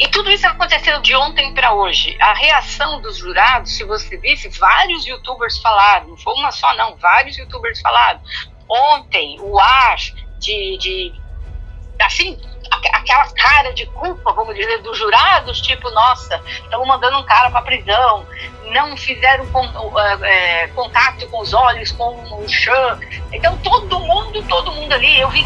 E tudo isso aconteceu de ontem para hoje. A reação dos jurados, se você visse, vários youtubers falaram, não foi uma só não, vários youtubers falaram. Ontem, o ar assim, aquela cara de culpa, vamos dizer, dos jurados, tipo, nossa, estamos mandando um cara para prisão, não fizeram contato com os olhos, com o Sean. Então todo mundo ali, eu vi.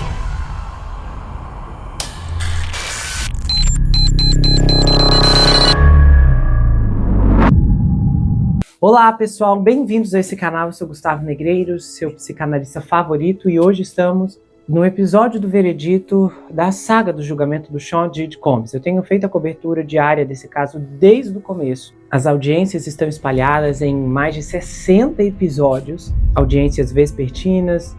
Olá pessoal, bem-vindos a esse canal. Eu sou Gustavo Negreiros, seu psicanalista favorito, e hoje estamos no episódio do veredito da saga do julgamento do Sean Diddy Combs. Eu tenho feito a cobertura diária desse caso desde o começo. As audiências estão espalhadas em mais de 60 episódios, audiências vespertinas,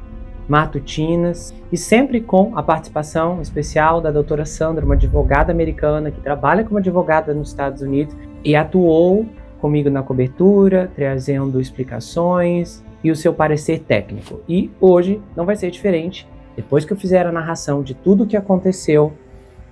matutinas, e sempre com a participação especial da doutora Sandra, uma advogada americana que trabalha como advogada nos Estados Unidos e atuou comigo na cobertura, trazendo explicações e o seu parecer técnico. E hoje não vai ser diferente. Depois que eu fizer a narração de tudo o que aconteceu,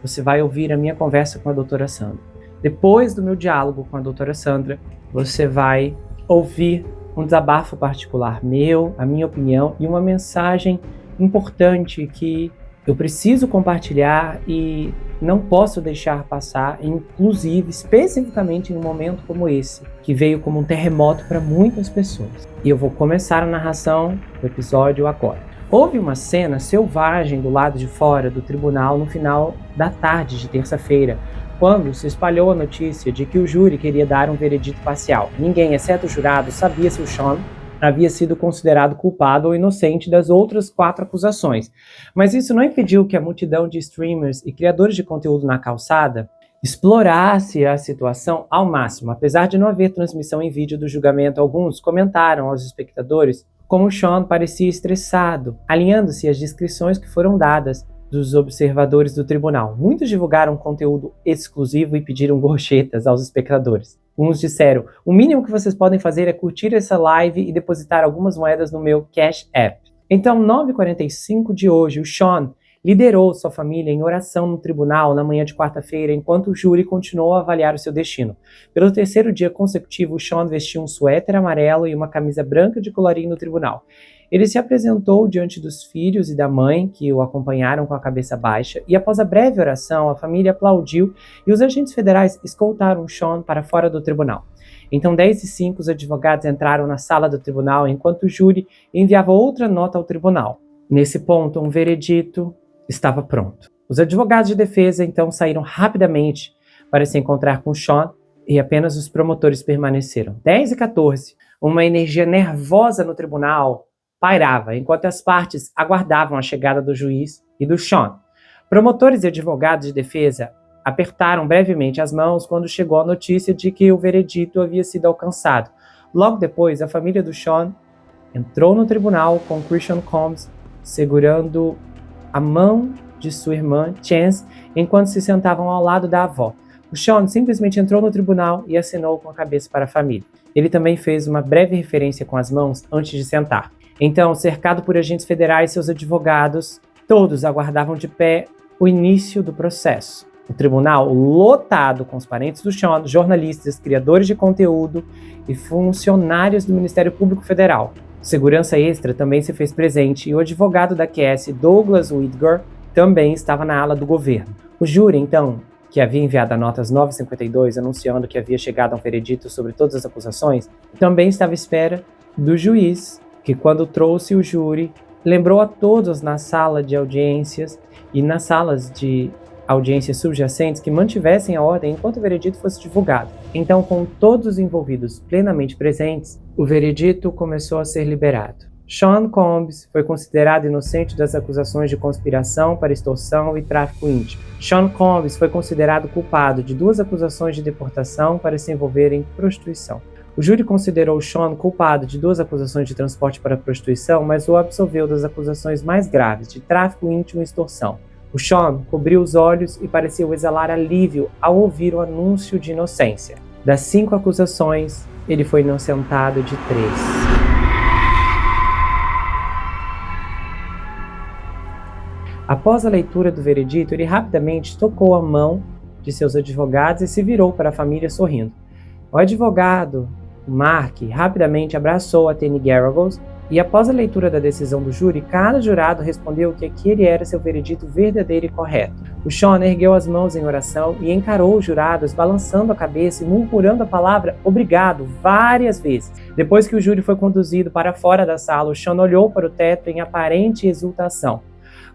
você vai ouvir a minha conversa com a doutora Sandra. Depois do meu diálogo com a doutora Sandra, você vai ouvir um desabafo particular meu, a minha opinião e uma mensagem importante que eu preciso compartilhar e não posso deixar passar, inclusive, especificamente em um momento como esse, que veio como um terremoto para muitas pessoas. E eu vou começar a narração do episódio agora. Houve uma cena selvagem do lado de fora do tribunal no final da tarde de terça-feira, quando se espalhou a notícia de que o júri queria dar um veredito parcial. Ninguém, exceto o jurado, sabia se o Sean havia sido considerado culpado ou inocente das outras 4 acusações. Mas isso não impediu que a multidão de streamers e criadores de conteúdo na calçada explorasse a situação ao máximo. Apesar de não haver transmissão em vídeo do julgamento, alguns comentaram aos espectadores como Sean parecia estressado, alinhando-se às descrições que foram dadas dos observadores do tribunal. Muitos divulgaram conteúdo exclusivo e pediram gorjetas aos espectadores. Uns disseram: o mínimo que vocês podem fazer é curtir essa live e depositar algumas moedas no meu Cash App. Então, 9h45 de hoje, o Sean liderou sua família em oração no tribunal na manhã de quarta-feira, enquanto o júri continuou a avaliar o seu destino. Pelo terceiro dia consecutivo, o Sean vestiu um suéter amarelo e uma camisa branca de colarinho no tribunal. Ele se apresentou diante dos filhos e da mãe, que o acompanharam com a cabeça baixa, e após a breve oração, a família aplaudiu e os agentes federais escoltaram Sean para fora do tribunal. Então, 10h05, os advogados entraram na sala do tribunal, enquanto o júri enviava outra nota ao tribunal. Nesse ponto, um veredito estava pronto. Os advogados de defesa, então, saíram rapidamente para se encontrar com Sean e apenas os promotores permaneceram. 10h14, uma energia nervosa no tribunal pairava, enquanto as partes aguardavam a chegada do juiz e do Sean. Promotores e advogados de defesa apertaram brevemente as mãos quando chegou a notícia de que o veredito havia sido alcançado. Logo depois, a família do Sean entrou no tribunal com Christian Combs segurando a mão de sua irmã, Chance, enquanto se sentavam ao lado da avó. O Sean simplesmente entrou no tribunal e acenou com a cabeça para a família. Ele também fez uma breve referência com as mãos antes de sentar. Então, cercado por agentes federais e seus advogados, todos aguardavam de pé o início do processo. O tribunal lotado com os parentes do Sean, jornalistas, criadores de conteúdo e funcionários do Ministério Público Federal. Segurança extra também se fez presente e o advogado da QS, Douglas Whitger, também estava na ala do governo. O júri, então, que havia enviado a nota às 9h52 anunciando que havia chegado a um veredito sobre todas as acusações, também estava à espera do juiz, que quando trouxe o júri, lembrou a todos na sala de audiências e nas salas de audiências subjacentes que mantivessem a ordem enquanto o veredito fosse divulgado. Então, com todos os envolvidos plenamente presentes, o veredito começou a ser liberado. Sean Combs foi considerado inocente das acusações de conspiração para extorsão e tráfico íntimo. Sean Combs foi considerado culpado de 2 acusações de deportação para se envolver em prostituição. O júri considerou Sean culpado de 2 acusações de transporte para prostituição, mas o absolveu das acusações mais graves, de tráfico íntimo e extorsão. O Sean cobriu os olhos e pareceu exalar alívio ao ouvir o anúncio de inocência. Das 5 acusações, ele foi inocentado de 3. Após a leitura do veredito, ele rapidamente tocou a mão de seus advogados e se virou para a família sorrindo. O advogado, Mark, rapidamente abraçou a Tani Geragos e, após a leitura da decisão do júri, cada jurado respondeu que aquele era seu veredito verdadeiro e correto. O Sean ergueu as mãos em oração e encarou os jurados, balançando a cabeça e murmurando a palavra "obrigado" várias vezes. Depois que o júri foi conduzido para fora da sala, o Sean olhou para o teto em aparente exultação.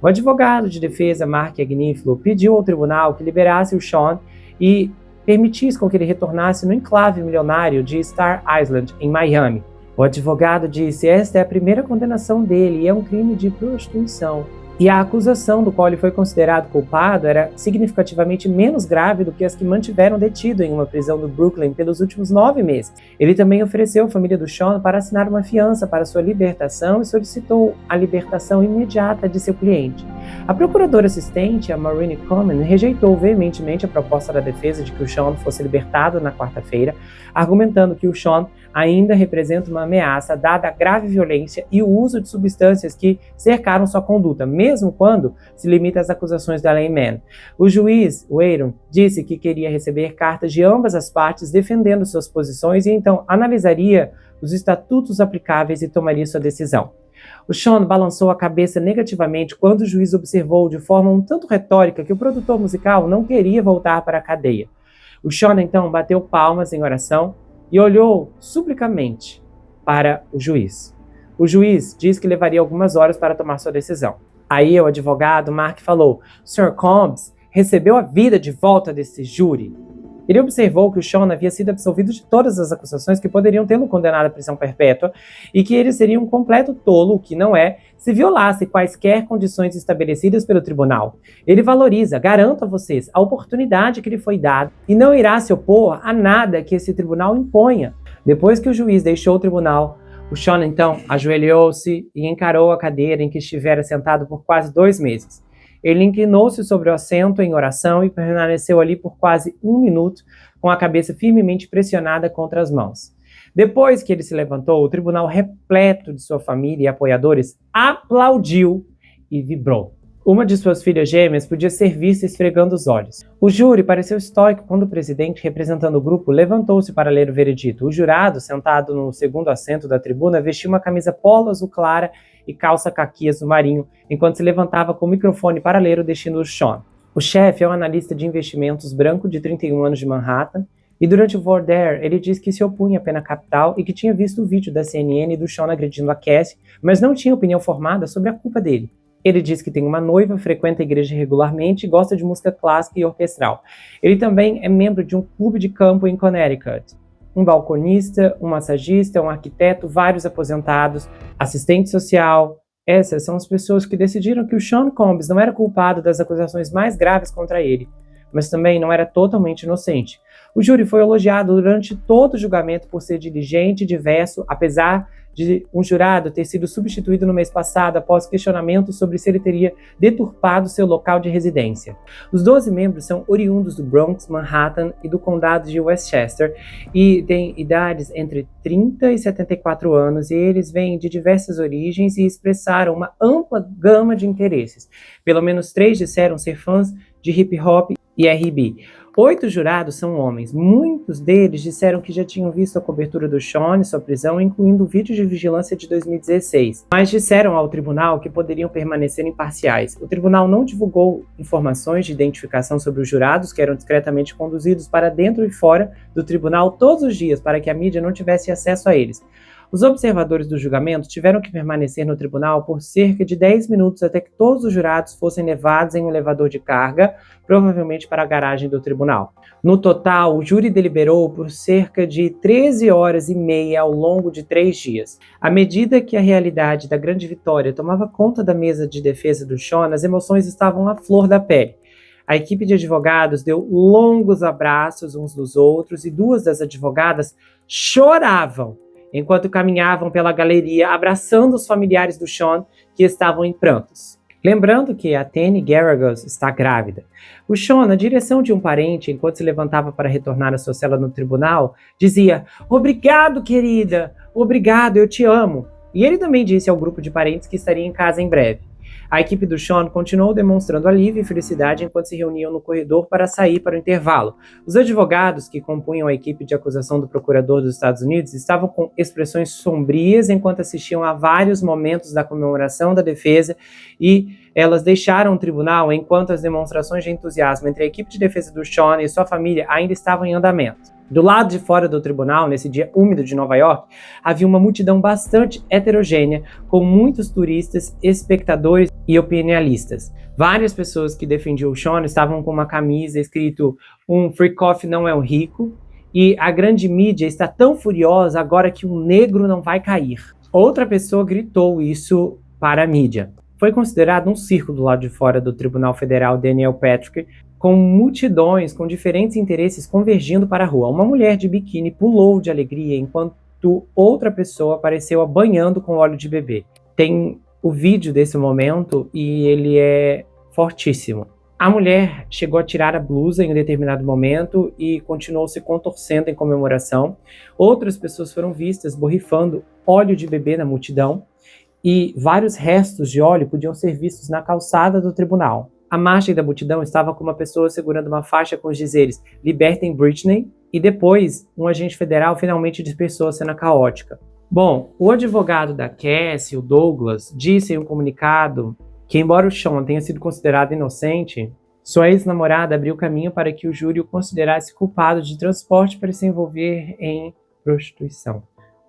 O advogado de defesa, Mark Agnifilo, pediu ao tribunal que liberasse o Sean e permitisse com que ele retornasse no enclave milionário de Star Island, em Miami. O advogado disse: esta é a primeira condenação dele e é um crime de prostituição. E a acusação do qual ele foi considerado culpado era significativamente menos grave do que as que mantiveram detido em uma prisão do Brooklyn pelos últimos 9 meses. Ele também ofereceu à família do Sean para assinar uma fiança para sua libertação e solicitou a libertação imediata de seu cliente. A procuradora assistente, a Maureen Coleman, rejeitou veementemente a proposta da defesa de que o Sean fosse libertado na quarta-feira, argumentando que o Sean ainda representa uma ameaça dada a grave violência e o uso de substâncias que cercaram sua conduta, mesmo quando se limita às acusações da lei Mann. O juiz, Whedon, disse que queria receber cartas de ambas as partes defendendo suas posições e então analisaria os estatutos aplicáveis e tomaria sua decisão. O Sean balançou a cabeça negativamente quando o juiz observou de forma um tanto retórica que o produtor musical não queria voltar para a cadeia. O Sean então bateu palmas em oração e olhou suplicamente para o juiz. O juiz disse que levaria algumas horas para tomar sua decisão. Aí o advogado Mark falou: Sr. Combs recebeu a vida de volta desse júri. Ele observou que o Sean havia sido absolvido de todas as acusações que poderiam tê-lo condenado à prisão perpétua e que ele seria um completo tolo, o que não é, se violasse quaisquer condições estabelecidas pelo tribunal. Ele valoriza, garanto a vocês, a oportunidade que lhe foi dada e não irá se opor a nada que esse tribunal imponha. Depois que o juiz deixou o tribunal, o Sean então ajoelhou-se e encarou a cadeira em que estivera sentado por quase 2 meses. Ele inclinou-se sobre o assento em oração e permaneceu ali por quase 1 minuto, com a cabeça firmemente pressionada contra as mãos. Depois que ele se levantou, o tribunal, repleto de sua família e apoiadores, aplaudiu e vibrou. Uma de suas filhas gêmeas podia ser vista esfregando os olhos. O júri pareceu estoico quando o presidente, representando o grupo, levantou-se para ler o veredito. O jurado, sentado no segundo assento da tribuna, vestia uma camisa polo azul clara e calça caqui azul marinho, enquanto se levantava com o microfone para ler o destino do Sean. O chefe é um analista de investimentos branco de 31 anos de Manhattan, e durante o voir dire, ele disse que se opunha à pena capital e que tinha visto o vídeo da CNN do Sean agredindo a Cassie, mas não tinha opinião formada sobre a culpa dele. Ele diz que tem uma noiva, frequenta a igreja regularmente e gosta de música clássica e orquestral. Ele também é membro de um clube de campo em Connecticut. Um balconista, um massagista, um arquiteto, vários aposentados, assistente social. Essas são as pessoas que decidiram que o Sean Combs não era culpado das acusações mais graves contra ele, mas também não era totalmente inocente. O júri foi elogiado durante todo o julgamento por ser diligente e diverso, apesar de um jurado ter sido substituído no mês passado após questionamento sobre se ele teria deturpado seu local de residência. Os 12 membros são oriundos do Bronx, Manhattan e do condado de Westchester e têm idades entre 30 e 74 anos e eles vêm de diversas origens e expressaram uma ampla gama de interesses. Pelo menos 3 disseram ser fãs de hip hop e R&B. 8 jurados são homens. Muitos deles disseram que já tinham visto a cobertura do Sean e sua prisão, incluindo o vídeo de vigilância de 2016, mas disseram ao tribunal que poderiam permanecer imparciais. O tribunal não divulgou informações de identificação sobre os jurados, que eram discretamente conduzidos para dentro e fora do tribunal todos os dias, para que a mídia não tivesse acesso a eles. Os observadores do julgamento tiveram que permanecer no tribunal por cerca de 10 minutos até que todos os jurados fossem levados em um elevador de carga, provavelmente para a garagem do tribunal. No total, o júri deliberou por cerca de 13 horas e meia ao longo de 3 dias. À medida que a realidade da grande vitória tomava conta da mesa de defesa do Sean, as emoções estavam à flor da pele. A equipe de advogados deu longos abraços uns dos outros e 2 das advogadas choravam enquanto caminhavam pela galeria, abraçando os familiares do Sean, que estavam em prantos. Lembrando que a Tani Geragos está grávida. O Sean, na direção de um parente, enquanto se levantava para retornar à sua cela no tribunal, dizia: "Obrigado, querida! Obrigado, eu te amo!" E ele também disse ao grupo de parentes que estaria em casa em breve. A equipe do Sean continuou demonstrando alívio e felicidade enquanto se reuniam no corredor para sair para o intervalo. Os advogados que compunham a equipe de acusação do procurador dos Estados Unidos estavam com expressões sombrias enquanto assistiam a vários momentos da comemoração da defesa e elas deixaram o tribunal enquanto as demonstrações de entusiasmo entre a equipe de defesa do Sean e sua família ainda estavam em andamento. Do lado de fora do tribunal, nesse dia úmido de Nova York, havia uma multidão bastante heterogênea, com muitos turistas, espectadores e opinialistas. Várias pessoas que defendiam o Sean estavam com uma camisa escrito "Um free coffee não é um rico", e a grande mídia está tão furiosa agora que um negro não vai cair. Outra pessoa gritou isso para a mídia. Foi considerado um circo do lado de fora do Tribunal Federal Daniel Patrick, com multidões com diferentes interesses convergindo para a rua. Uma mulher de biquíni pulou de alegria enquanto outra pessoa apareceu banhando com óleo de bebê. Tem o vídeo desse momento e ele é fortíssimo. A mulher chegou a tirar a blusa em um determinado momento e continuou se contorcendo em comemoração. Outras pessoas foram vistas borrifando óleo de bebê na multidão e vários restos de óleo podiam ser vistos na calçada do tribunal. A margem da multidão estava com uma pessoa segurando uma faixa com os dizeres "Libertem Britney", e depois um agente federal finalmente dispersou a cena caótica. Bom, o advogado da Cassie, o Douglas, disse em um comunicado que, embora o Sean tenha sido considerado inocente, sua ex-namorada abriu caminho para que o júri o considerasse culpado de transporte para se envolver em prostituição.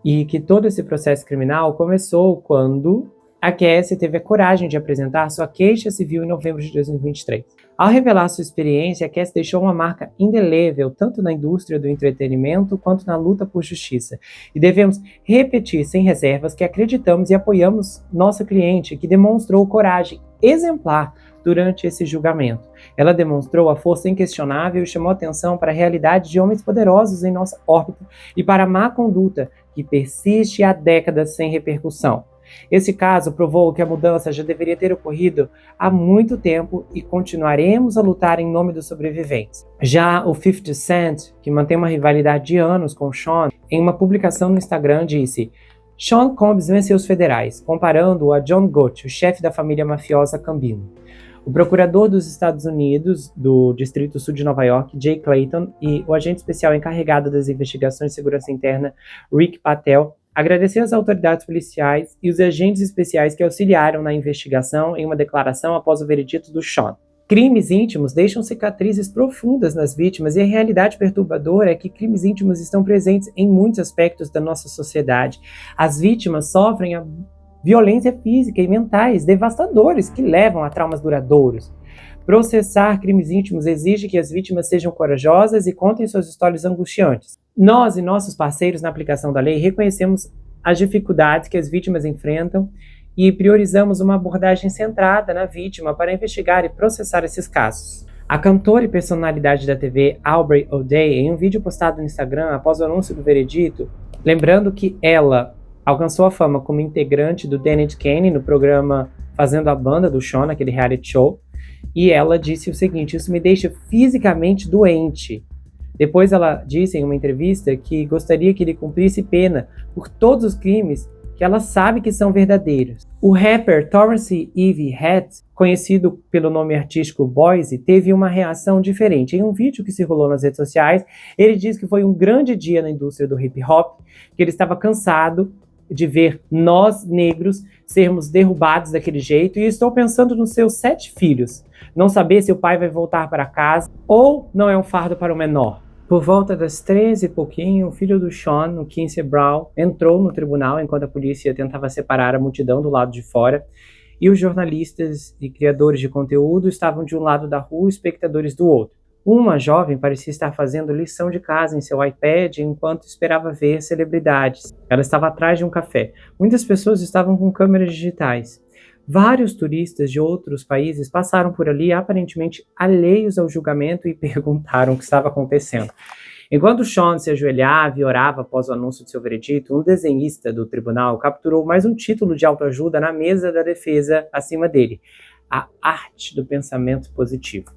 E que todo esse processo criminal começou quando a Cassie teve a coragem de apresentar sua queixa civil em novembro de 2023. Ao revelar sua experiência, a Cassie deixou uma marca indelével tanto na indústria do entretenimento quanto na luta por justiça. E devemos repetir sem reservas que acreditamos e apoiamos nossa cliente, que demonstrou coragem exemplar durante esse julgamento. Ela demonstrou a força inquestionável e chamou atenção para a realidade de homens poderosos em nossa órbita e para a má conduta que persiste há décadas sem repercussão. Esse caso provou que a mudança já deveria ter ocorrido há muito tempo e continuaremos a lutar em nome dos sobreviventes. Já o 50 Cent, que mantém uma rivalidade de anos com Sean, em uma publicação no Instagram disse: "Sean Combs venceu os federais", comparando-o a John Gotti, o chefe da família mafiosa Gambino. O procurador dos Estados Unidos, do Distrito Sul de Nova York, Jay Clayton, e o agente especial encarregado das investigações de segurança interna, Rick Patel, agradeceu às autoridades policiais e os agentes especiais que auxiliaram na investigação em uma declaração após o veredito do Sean. Crimes íntimos deixam cicatrizes profundas nas vítimas e a realidade perturbadora é que crimes íntimos estão presentes em muitos aspectos da nossa sociedade. As vítimas sofrem a violência física e mentais devastadores que levam a traumas duradouros. Processar crimes íntimos exige que as vítimas sejam corajosas e contem suas histórias angustiantes. Nós e nossos parceiros na aplicação da lei reconhecemos as dificuldades que as vítimas enfrentam e priorizamos uma abordagem centrada na vítima para investigar e processar esses casos. A cantora e personalidade da TV Aubrey O'Day, em um vídeo postado no Instagram após o anúncio do veredito, lembrando que ela alcançou a fama como integrante do Danny Kenny no programa Fazendo a Banda do Sean, aquele reality show, e ela disse o seguinte: "Isso me deixa fisicamente doente." Depois ela disse em uma entrevista que gostaria que ele cumprisse pena por todos os crimes que ela sabe que são verdadeiros. O rapper Torrance Eve Hatt, conhecido pelo nome artístico Boyz, teve uma reação diferente. Em um vídeo que circulou nas redes sociais, ele disse que foi um grande dia na indústria do hip hop, que ele estava cansado de ver nós, negros, sermos derrubados daquele jeito, e estou pensando nos seus 7 filhos. Não saber se o pai vai voltar para casa ou não é um fardo para o menor. Por volta das 13 e pouquinho, o filho do Sean, o Quincy Brown, entrou no tribunal enquanto a polícia tentava separar a multidão do lado de fora, e os jornalistas e criadores de conteúdo estavam de um lado da rua e espectadores do outro. Uma jovem parecia estar fazendo lição de casa em seu iPad enquanto esperava ver celebridades. Ela estava atrás de um café. Muitas pessoas estavam com câmeras digitais. Vários turistas de outros países passaram por ali aparentemente alheios ao julgamento e perguntaram o que estava acontecendo. Enquanto Sean se ajoelhava e orava após o anúncio de seu veredito, um desenhista do tribunal capturou mais um título de autoajuda na mesa da defesa acima dele. A Arte do Pensamento Positivo.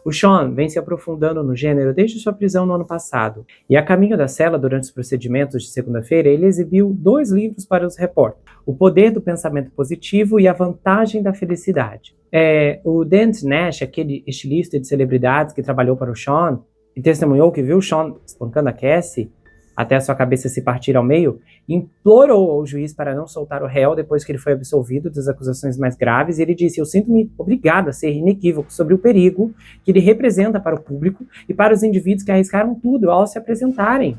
O Sean vem se aprofundando no gênero desde sua prisão no ano passado, e a caminho da cela durante os procedimentos de segunda-feira, ele exibiu 2 livros para os repórteres: O Poder do Pensamento Positivo e A Vantagem da Felicidade. O Dante Nash, aquele estilista de celebridades que trabalhou para o Sean, e testemunhou que viu o Sean espancando a Cassie até a sua cabeça se partir ao meio, implorou ao juiz para não soltar o réu depois que ele foi absolvido das acusações mais graves, e ele disse: eu sinto-me obrigado a ser inequívoco sobre o perigo que ele representa para o público e para os indivíduos que arriscaram tudo ao se apresentarem.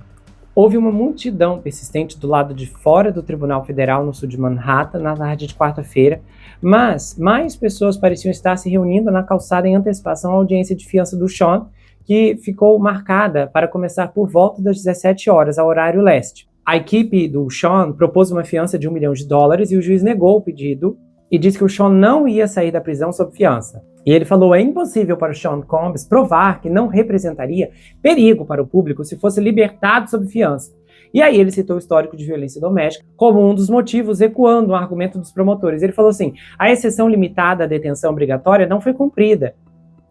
Houve uma multidão persistente do lado de fora do Tribunal Federal no sul de Manhattan na tarde de quarta-feira, mas mais pessoas pareciam estar se reunindo na calçada em antecipação à audiência de fiança do Sean, que ficou marcada para começar por volta das 17 horas, ao horário leste. A equipe do Sean propôs uma fiança de $1 milhão e o juiz negou o pedido e disse que o Sean não ia sair da prisão sob fiança. E ele falou: é impossível para o Sean Combs provar que não representaria perigo para o público se fosse libertado sob fiança. E aí ele citou o histórico de violência doméstica como um dos motivos, ecoando o argumento dos promotores. Ele falou assim: a exceção limitada à detenção obrigatória não foi cumprida.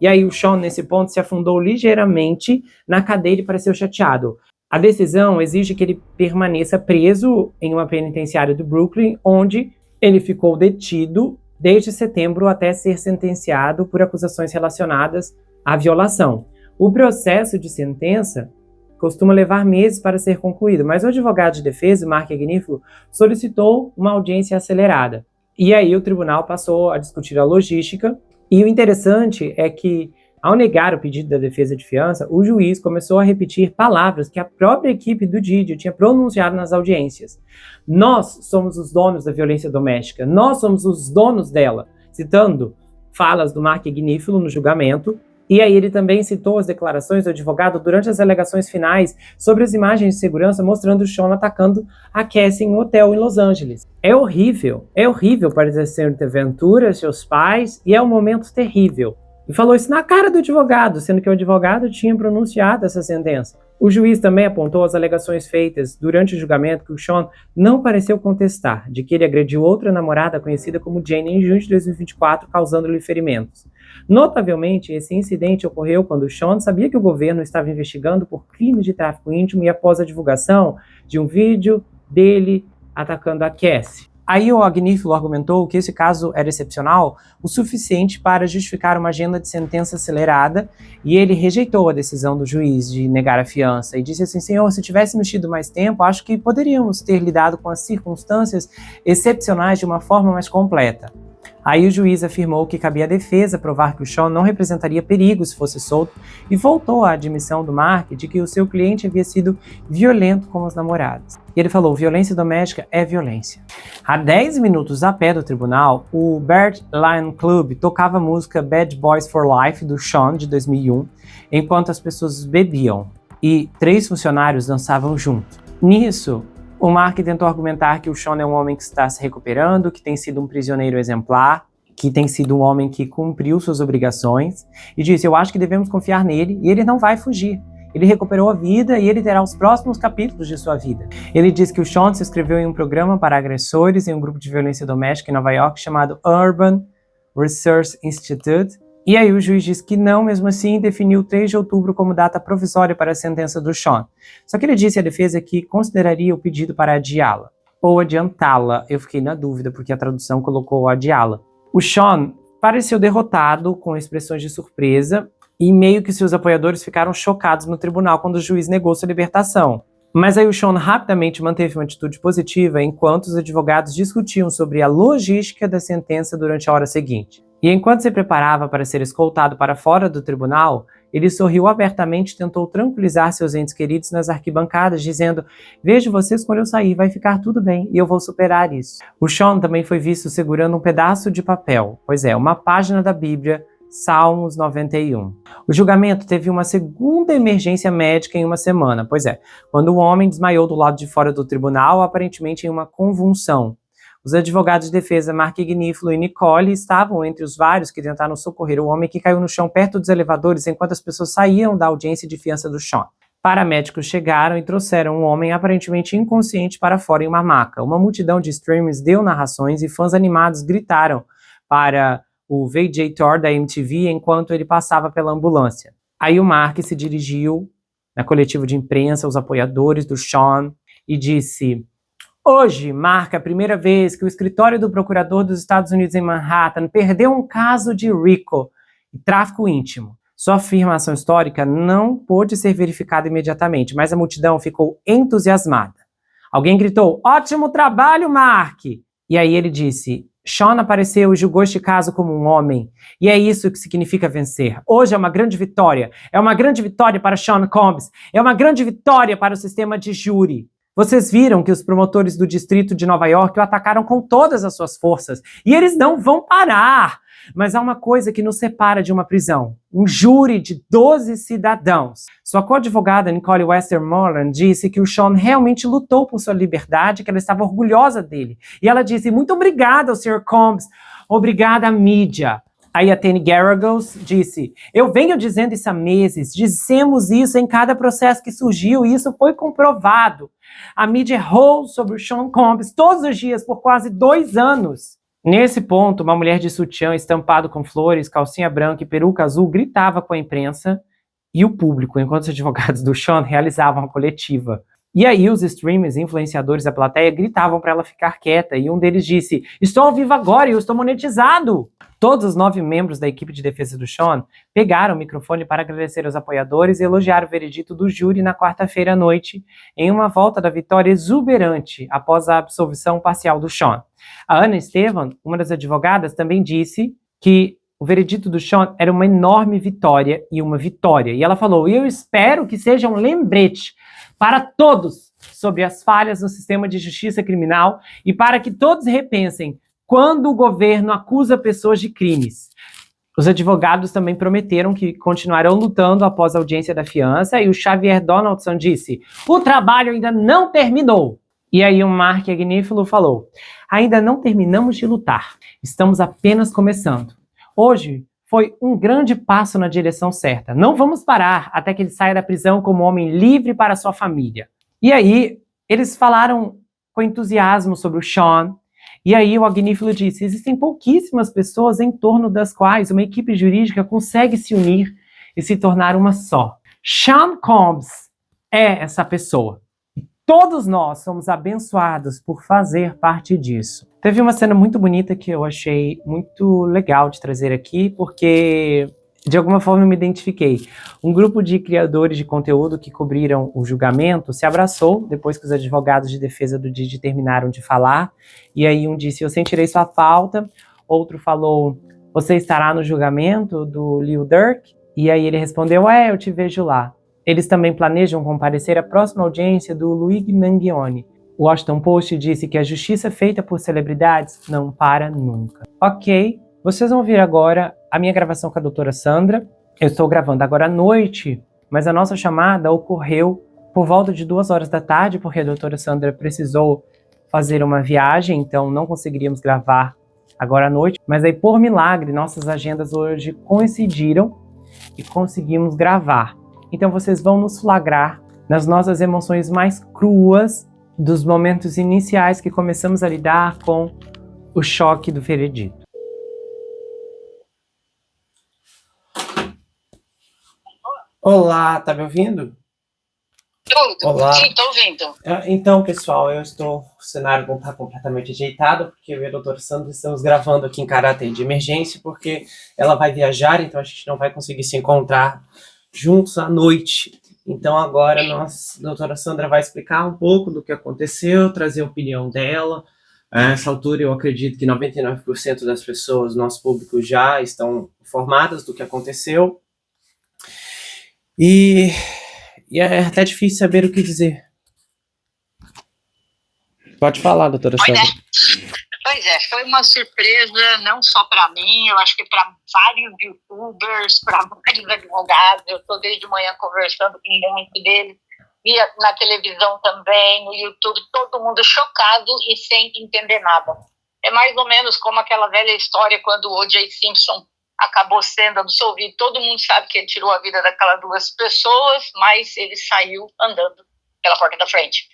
E aí o Sean, nesse ponto, se afundou ligeiramente na cadeira e pareceu chateado. A decisão exige que ele permaneça preso em uma penitenciária do Brooklyn, onde ele ficou detido desde setembro até ser sentenciado por acusações relacionadas à violação. O processo de sentença costuma levar meses para ser concluído, mas o advogado de defesa, Mark Agnifilo, solicitou uma audiência acelerada. E aí o tribunal passou a discutir a logística. E o interessante é que, ao negar o pedido da defesa de fiança, o juiz começou a repetir palavras que a própria equipe do Didi tinha pronunciado nas audiências. Nós somos os donos da violência doméstica, nós somos os donos dela, citando falas do Mark Agnifilo no julgamento. E aí ele também citou as declarações do advogado durante as alegações finais sobre as imagens de segurança mostrando o Sean atacando a Cassie em um hotel em Los Angeles. É horrível para exercer Ventura, seus pais, e é um momento terrível. E falou isso na cara do advogado, sendo que o advogado tinha pronunciado essa sentença. O juiz também apontou as alegações feitas durante o julgamento que o Sean não pareceu contestar, de que ele agrediu outra namorada conhecida como Jane em junho de 2024, causando-lhe ferimentos. Notavelmente, esse incidente ocorreu quando o Sean sabia que o governo estava investigando por crimes de tráfico íntimo e após a divulgação de um vídeo dele atacando a Cassie. Aí o Agnifilo argumentou que esse caso era excepcional o suficiente para justificar uma agenda de sentença acelerada, e ele rejeitou a decisão do juiz de negar a fiança e disse assim: senhor, se tivéssemos tido mais tempo, acho que poderíamos ter lidado com as circunstâncias excepcionais de uma forma mais completa. Aí o juiz afirmou que cabia à defesa provar que o Sean não representaria perigo se fosse solto e voltou à admissão do Mark de que o seu cliente havia sido violento com os namorados. E ele falou: violência doméstica é violência. A 10 minutos a pé do tribunal, o Bert Lion Club tocava a música Bad Boys for Life, do Sean, de 2001, enquanto as pessoas bebiam e 3 funcionários dançavam junto. Nisso, o Mark tentou argumentar que o Sean é um homem que está se recuperando, que tem sido um prisioneiro exemplar, que tem sido um homem que cumpriu suas obrigações, e disse: eu acho que devemos confiar nele e ele não vai fugir. Ele recuperou a vida e ele terá os próximos capítulos de sua vida. Ele disse que o Sean se inscreveu em um programa para agressores em um grupo de violência doméstica em Nova York chamado Urban Research Institute. E aí o juiz disse que não, mesmo assim, definiu 3 de outubro como data provisória para a sentença do Sean. Só que ele disse à defesa que consideraria o pedido para adiá-la, ou adiantá-la. Eu fiquei na dúvida, porque a tradução colocou adiá-la. O Sean pareceu derrotado, com expressões de surpresa, e meio que seus apoiadores ficaram chocados no tribunal quando o juiz negou sua libertação. Mas aí o Sean rapidamente manteve uma atitude positiva enquanto os advogados discutiam sobre a logística da sentença durante a hora seguinte. E enquanto se preparava para ser escoltado para fora do tribunal, ele sorriu abertamente e tentou tranquilizar seus entes queridos nas arquibancadas, dizendo: vejo você escolheu sair, vai ficar tudo bem e eu vou superar isso. O Sean também foi visto segurando um pedaço de papel, pois é, uma página da Bíblia, Salmos 91. O julgamento teve uma segunda emergência médica em uma semana, pois é, quando o homem desmaiou do lado de fora do tribunal, aparentemente em uma convulsão. Os advogados de defesa Mark Agnifilo e Nicole estavam entre os vários que tentaram socorrer o homem que caiu no chão perto dos elevadores enquanto as pessoas saíam da audiência de fiança do Sean. Paramédicos chegaram e trouxeram um homem aparentemente inconsciente para fora em uma maca. Uma multidão de streamers deu narrações e fãs animados gritaram para o VJ Tour da MTV enquanto ele passava pela ambulância. Aí o Mark se dirigiu na coletiva de imprensa aos apoiadores do Sean e disse: hoje marca a primeira vez que o escritório do procurador dos Estados Unidos em Manhattan perdeu um caso de RICO, tráfico íntimo. Sua afirmação histórica não pôde ser verificada imediatamente, mas a multidão ficou entusiasmada. Alguém gritou: ótimo trabalho, Mark! E aí ele disse: Sean apareceu e julgou este caso como um homem. E é isso que significa vencer. Hoje é uma grande vitória. É uma grande vitória para Sean Combs. É uma grande vitória para o sistema de júri. Vocês viram que os promotores do Distrito de Nova York o atacaram com todas as suas forças. E eles não vão parar. Mas há uma coisa que nos separa de uma prisão. Um júri de 12 cidadãos. Sua co-advogada, Nicole Westermoreland, disse que o Sean realmente lutou por sua liberdade, que ela estava orgulhosa dele. E ela disse: muito obrigada ao Sr. Combs. Obrigada à mídia. Aí a Tani Garagos disse: eu venho dizendo isso há meses. Dissemos isso em cada processo que surgiu e isso foi comprovado. A mídia errou sobre o Sean Combs todos os dias por quase 2 anos. Nesse ponto, uma mulher de sutiã estampado com flores, calcinha branca e peruca azul gritava com a imprensa e o público, enquanto os advogados do Sean realizavam a coletiva. E aí os streamers e influenciadores da plateia gritavam para ela ficar quieta e um deles disse: estou ao vivo agora e eu estou monetizado! Todos os 9 membros da equipe de defesa do Sean pegaram o microfone para agradecer aos apoiadores e elogiar o veredito do júri na quarta-feira à noite, em uma volta da vitória exuberante após a absolvição parcial do Sean. A Ana Estevan, uma das advogadas, também disse que o veredito do Sean era uma enorme vitória e uma vitória. E ela falou: eu espero que seja um lembrete para todos sobre as falhas no sistema de justiça criminal e para que todos repensem quando o governo acusa pessoas de crimes. Os advogados também prometeram que continuarão lutando após a audiência da fiança e o Xavier Donaldson disse: o trabalho ainda não terminou. E aí o Mark Agnifilo falou: ainda não terminamos de lutar, estamos apenas começando. Hoje foi um grande passo na direção certa. Não vamos parar até que ele saia da prisão como homem livre para sua família. E aí eles falaram com entusiasmo sobre o Sean. E aí o Agnifilo disse: existem pouquíssimas pessoas em torno das quais uma equipe jurídica consegue se unir e se tornar uma só. Sean Combs é essa pessoa. Todos nós somos abençoados por fazer parte disso. Teve uma cena muito bonita que eu achei muito legal de trazer aqui, porque de alguma forma eu me identifiquei. Um grupo de criadores de conteúdo que cobriram o julgamento se abraçou depois que os advogados de defesa do Didi terminaram de falar. E aí um disse: eu sentirei sua falta. Outro falou: você estará no julgamento do Lil Durk? E aí ele respondeu: eu te vejo lá. Eles também planejam comparecer à próxima audiência do Luigi Mangione. O Washington Post disse que a justiça feita por celebridades não para nunca. Ok, vocês vão ouvir agora a minha gravação com a doutora Sandra. Eu estou gravando agora à noite, mas a nossa chamada ocorreu por volta de 2 horas da tarde, porque a doutora Sandra precisou fazer uma viagem, então não conseguiríamos gravar agora à noite. Mas aí, por milagre, nossas agendas hoje coincidiram e conseguimos gravar. Então vocês vão nos flagrar nas nossas emoções mais cruas dos momentos iniciais que começamos a lidar com o choque do veredito. Olá, tá me ouvindo? Tudo. Olá. Sim, tô ouvindo. Então, pessoal, o cenário não está completamente ajeitado, porque eu e a doutora Sandra estamos gravando aqui em caráter de emergência, porque ela vai viajar, então a gente não vai conseguir se encontrar juntos à noite. Então agora a doutora Sandra vai explicar um pouco do que aconteceu, trazer a opinião dela. A essa altura eu acredito que 99% das pessoas do nosso público já estão informadas do que aconteceu. E é até difícil saber o que dizer. Pode falar, doutora Sandra. Pois é, foi uma surpresa não só para mim, eu acho que para vários youtubers, para vários advogados. Eu estou desde manhã conversando com muitos deles, via na televisão também, no YouTube, todo mundo chocado e sem entender nada. É mais ou menos como aquela velha história quando o O.J. Simpson acabou sendo absolvido. Todo mundo sabe que ele tirou a vida daquelas 2 pessoas, mas ele saiu andando pela porta da frente.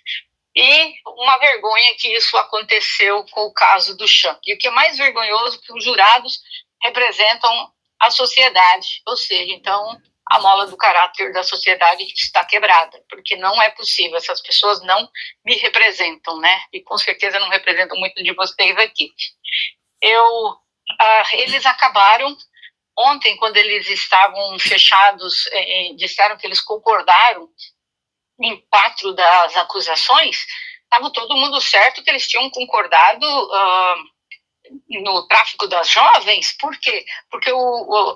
E uma vergonha que isso aconteceu com o caso do Sean. E o que é mais vergonhoso é que os jurados representam a sociedade, ou seja, então a mola do caráter da sociedade está quebrada, porque não é possível, essas pessoas não me representam, né? E com certeza não representam muito de vocês aqui. Eles acabaram ontem, quando eles estavam fechados, disseram que eles concordaram em 4 das acusações, estava todo mundo certo que eles tinham concordado no tráfico das jovens. Por quê? Porque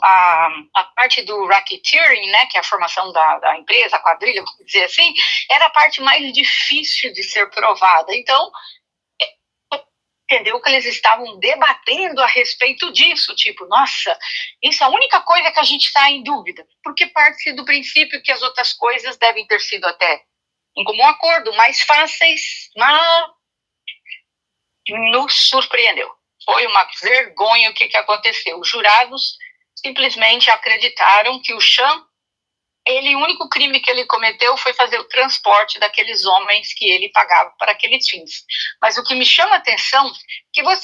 a parte do racketeering, né, que é a formação da empresa, a quadrilha, vamos dizer assim, era a parte mais difícil de ser provada. Então, entendeu que eles estavam debatendo a respeito disso, tipo, nossa, isso é a única coisa que a gente está em dúvida, porque parte do princípio que as outras coisas devem ter sido até em comum acordo, mais fáceis, mas nos surpreendeu. Foi uma vergonha o que aconteceu. Os jurados simplesmente acreditaram que o Sean, o único crime que ele cometeu foi fazer o transporte daqueles homens que ele pagava para aqueles fins. Mas o que me chama a atenção,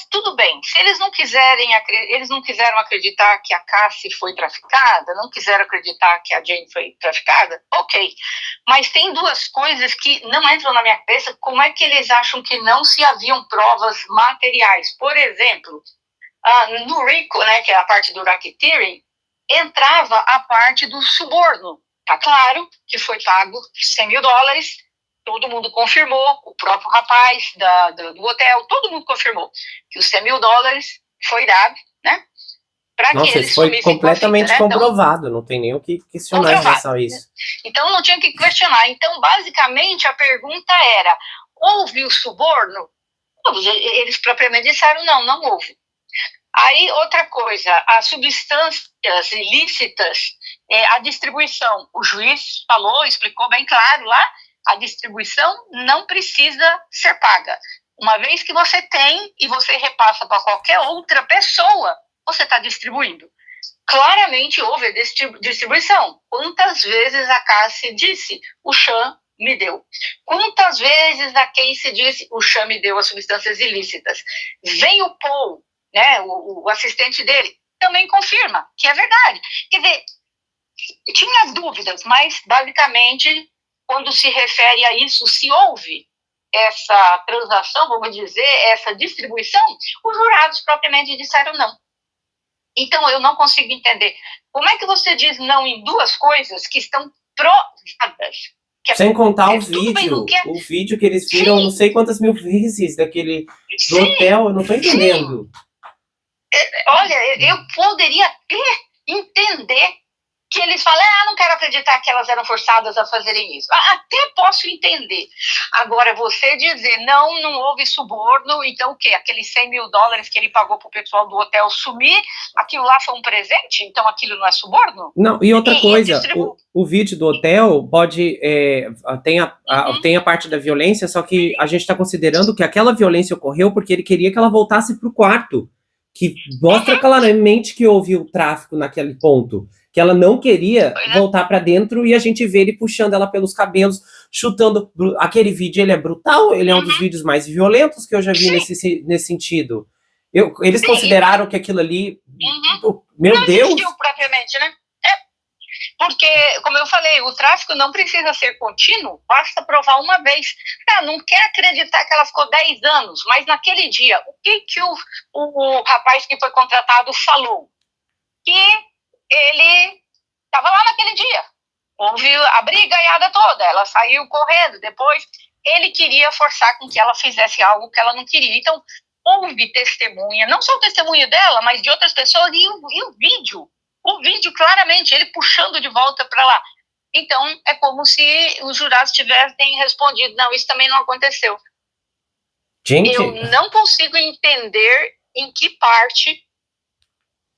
tudo bem, se eles não quiseram acreditar que a Cassie foi traficada, não quiseram acreditar que a Jane foi traficada, ok. Mas tem 2 coisas que não entram na minha cabeça. Como é que eles acham que não se haviam provas materiais? Por exemplo, no RICO, né, que é a parte do racketeering, entrava a parte do suborno. Tá claro que foi pago $100 mil, todo mundo confirmou, o próprio rapaz do hotel, todo mundo confirmou que os $100 mil foi dado, né? Para que eles foi completamente fita, né? Comprovado, não tem nem o que questionar em relação a isso. Então não tinha o que questionar. Então, basicamente, a pergunta era: houve o suborno? Eles propriamente disseram não houve. Aí, outra coisa, as substâncias ilícitas, a distribuição, o juiz explicou bem claro lá, a distribuição não precisa ser paga. Uma vez que você tem e você repassa para qualquer outra pessoa, você está distribuindo. Claramente houve distribuição. Quantas vezes a Cassie disse, o Sean me deu? Quantas vezes a Casey disse, o Sean me deu as substâncias ilícitas? Vem o Paul, né, o assistente dele, também confirma que é verdade. Quer dizer, tinha dúvidas, mas basicamente, quando se refere a isso, se houve essa transação, vamos dizer, essa distribuição, os jurados propriamente disseram não. Então, eu não consigo entender. Como é que você diz não em 2 coisas que estão provadas? Sem contar o vídeo que eles viram não sei quantas mil vezes do hotel, eu não estou entendendo. Olha, eu poderia entender que eles falam, não quero acreditar que elas eram forçadas a fazerem isso. Até posso entender. Agora, você dizer, não houve suborno, então o quê? Aqueles $100 mil que ele pagou pro pessoal do hotel sumir, aquilo lá foi um presente? Então aquilo não é suborno? Não, e outra coisa, o vídeo do hotel pode, tem a parte da violência, só que a gente está considerando que aquela violência ocorreu porque ele queria que ela voltasse pro quarto, que mostra claramente que houve o tráfico naquele ponto. Que ela não queria voltar para dentro e a gente vê ele puxando ela pelos cabelos, chutando. Aquele vídeo, ele é brutal, ele é um dos vídeos mais violentos que eu já vi nesse sentido. Eles consideraram que aquilo ali, meu não Deus... Não existiu propriamente, né? Porque, como eu falei, o tráfico não precisa ser contínuo, basta provar uma vez. Não quer acreditar que ela ficou 10 anos, mas naquele dia, o que o rapaz que foi contratado falou? Que ele estava lá naquele dia. Houve a brigaiada toda, ela saiu correndo. Depois, ele queria forçar com que ela fizesse algo que ela não queria. Então, houve testemunha, não só o testemunho dela, mas de outras pessoas, e o vídeo. O vídeo, claramente, ele puxando de volta para lá. Então, é como se os jurados tivessem respondido, não, isso também não aconteceu. Gente. Eu não consigo entender em que parte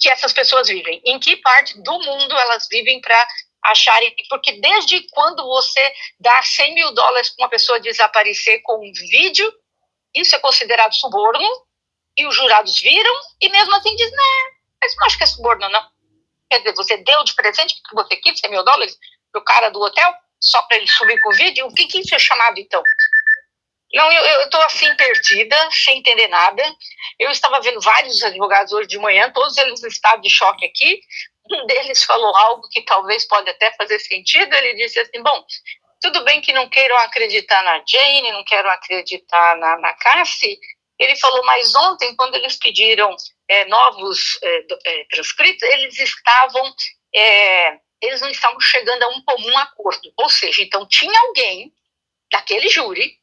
que essas pessoas vivem, em que parte do mundo elas vivem para acharem, porque desde quando você dá $100 mil para uma pessoa desaparecer com um vídeo, isso é considerado suborno, e os jurados viram, e mesmo assim dizem, mas não acho que é suborno, não. Quer dizer, você deu de presente porque você quis $100 mil pro cara do hotel, só para ele subir com o vídeo? O que isso é chamado, então? Não, eu estou assim, perdida, sem entender nada. Eu estava vendo vários advogados hoje de manhã, todos eles em estado de choque aqui. Um deles falou algo que talvez pode até fazer sentido. Ele disse assim, bom, tudo bem que não queiram acreditar na Jane, não queiram acreditar na Cassie. Ele falou, mas ontem, quando eles pediram novos transcritos, eles não estavam chegando a um comum acordo. Ou seja, então tinha alguém daquele júri,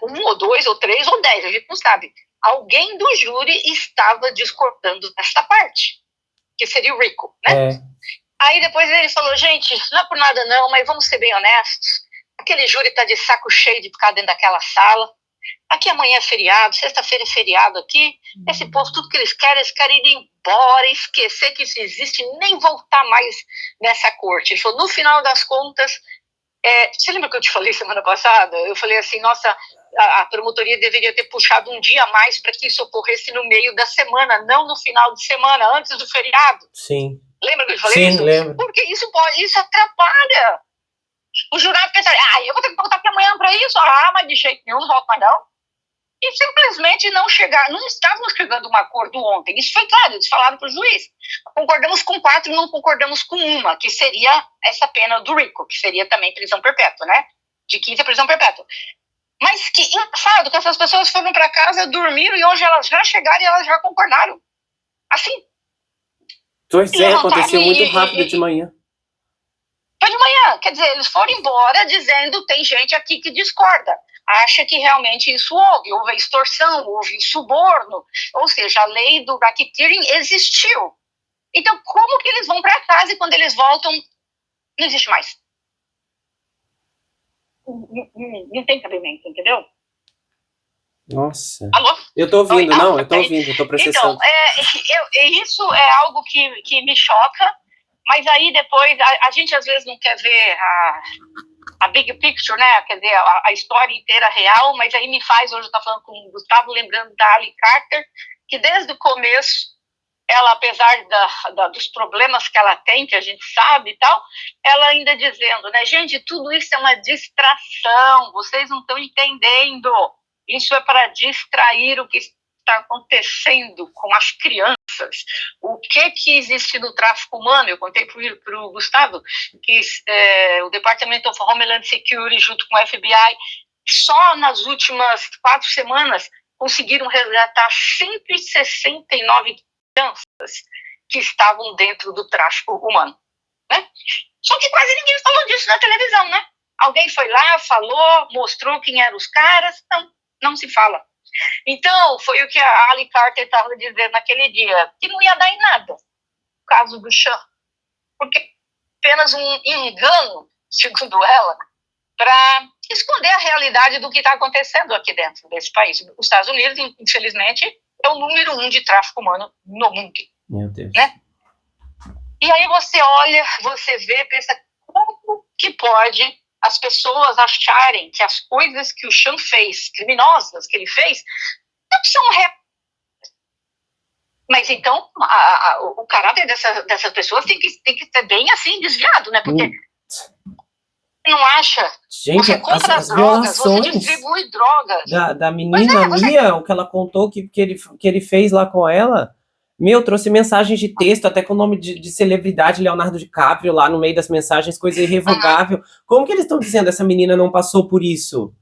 um ou dois ou três ou 10, a gente não sabe. Alguém do júri estava discordando desta parte, que seria o Rico, né? Aí depois ele falou, gente, não é por nada não, mas vamos ser bem honestos, aquele júri está de saco cheio de ficar dentro daquela sala, aqui amanhã é feriado, sexta-feira é feriado aqui, esse povo, tudo que eles querem ir embora, esquecer que isso existe, nem voltar mais nessa corte. Ele falou, no final das contas, você lembra que eu te falei semana passada? Eu falei assim, nossa, a promotoria deveria ter puxado um dia a mais para que isso ocorresse no meio da semana, não no final de semana, antes do feriado. Sim. Lembra que eu te falei Sim, isso? lembro. Porque isso atrapalha. O jurado pensa, eu vou ter que voltar aqui amanhã para isso? Mas de jeito nenhum, não volto mais não. E simplesmente não estavam chegando a um acordo ontem. Isso foi claro, eles falaram para o juiz. Concordamos com 4 e não concordamos com uma, que seria essa pena do Rico, que seria também prisão perpétua, né? De 15 a prisão perpétua. Mas que engraçado que essas pessoas foram para casa, dormiram e hoje elas já chegaram e elas já concordaram. Assim. Pois aconteceu muito rápido de manhã. Foi de manhã, quer dizer, eles foram embora dizendo tem gente aqui que discorda, acha que realmente isso houve extorsão, houve suborno, ou seja, a lei do racketeering existiu. Então, como que eles vão para casa e quando eles voltam, não existe mais? Não tem cabimento, entendeu? Nossa. Alô? Eu tô ouvindo, eu tô ouvindo, eu tô processando. Então, isso é algo que me choca, mas aí depois a gente às vezes não quer ver a big picture, né? Quer dizer, a história inteira real, mas aí me faz, hoje eu estava falando com o Gustavo, lembrando da Ali Carter, que desde o começo, ela, apesar dos problemas que ela tem, que a gente sabe e tal, ela ainda dizendo, né, gente, tudo isso é uma distração, vocês não estão entendendo, isso é para distrair o que está acontecendo com as crianças. O que existe no tráfico humano? Eu contei para o Gustavo que o Department of Homeland Security, junto com o FBI, só nas últimas 4 semanas conseguiram resgatar 169 crianças que estavam dentro do tráfico humano, né? Só que quase ninguém falou disso na televisão, né? Alguém foi lá, falou, mostrou quem eram os caras, não se fala. Então, foi o que a Ali Carter estava dizendo naquele dia, que não ia dar em nada, o caso do Sean, porque apenas um engano, segundo ela, para esconder a realidade do que está acontecendo aqui dentro desse país. Os Estados Unidos, infelizmente, é o número 1 de tráfico humano no mundo. Meu Deus. Né? E aí você olha, você vê, pensa, como que pode as pessoas acharem que as coisas que o Sean fez, criminosas que ele fez, não são Mas então, o caráter dessas pessoas tem que ser bem assim, desviado, né? Porque não acha? Gente, você compra as drogas, violações você distribui drogas. Da menina Mia, o que ela contou que ele fez lá com ela, trouxe mensagens de texto, até com o nome de celebridade, Leonardo DiCaprio, lá no meio das mensagens, coisa irrevogável. Como que eles estão dizendo essa menina não passou por isso?